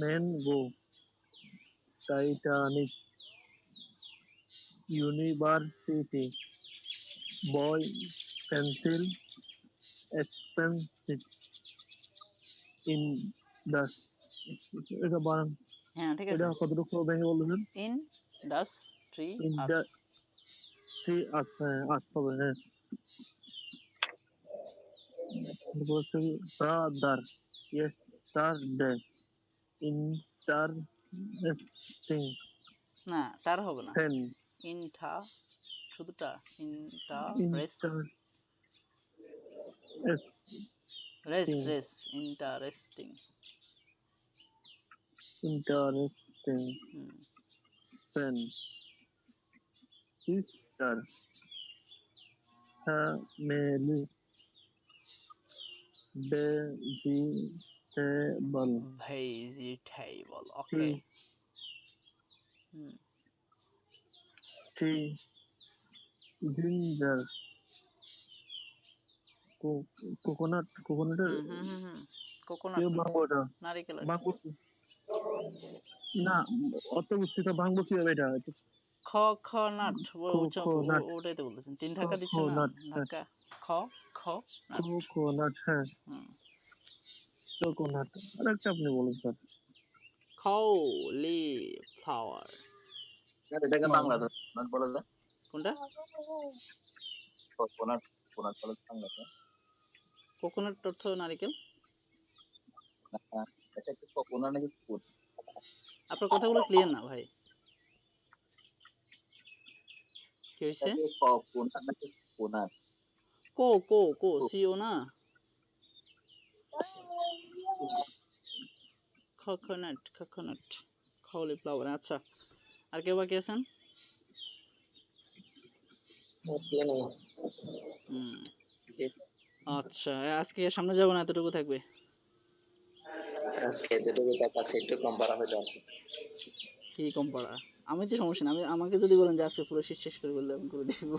mango, Titanic, university, boy, pencil, expensive, indus, এটা বানান, হ্যাঁ ঠিক আছে। এটা কতটুকু ভেঙে বললেন? ইন্ডাস্ট্রিয়াস, হবে, হ্যাঁ। বলছে ব্রাদার, ইয়েস্টারডে, ইন্টারেস্টিং, না তার হবে না, টেন, ইনটা, শুধুটা ইন্টার রেস interesting. Interesting, ten, sister, family, vegetable, okay. Tea, ginger, কোকোনাটের কোকোনাট কেউ ভাঙবো এটা, নারিকেল। ভাঙবো না, অত বুঝছি তো, ভাঙবো কিভাবে এটা? খনাট, কোকোনাট, ওটাই তো বলতেছেন, 3 ধাক্কা দিচ্ছে না, কোকোনাট, হ্যাঁ, ধাক্কা খ কোকোনাট, হ্যাঁ, কোকোনাট। আর একটা আপনি বলুন স্যার। কলিফ্লাওয়ার, এটাকে বাংলাতে কোনাট বলা যায়। কোনটা? কোনাট, কোনাট বলা যায় বাংলাতে। কোকোনাট অর্থ নারিকেল। এটা কি কোনাট নাকি কোন? আপনার কথাগুলো ক্লিয়ার না ভাই, কি হয়েছে? এটাকে কোনাট নাকি কোনাট? কো সিও না, কোকোনাট কলিফ্লাওয়ার। আচ্ছা, আর কেউ বাকি আছেন? তিন, হুম, জি, আচ্ছা, আজকে সামনে যাব না, এতটুকু থাকবে। আজকে যেটুকু টাকা আছে একটু কম পারা হইলো আর কি। কি কম পড়া? আমি তো সমস্যা না, আমাকে যদি বলেন যে আজকে পুরো শীত শেষ করে বললে আমি করে দিব।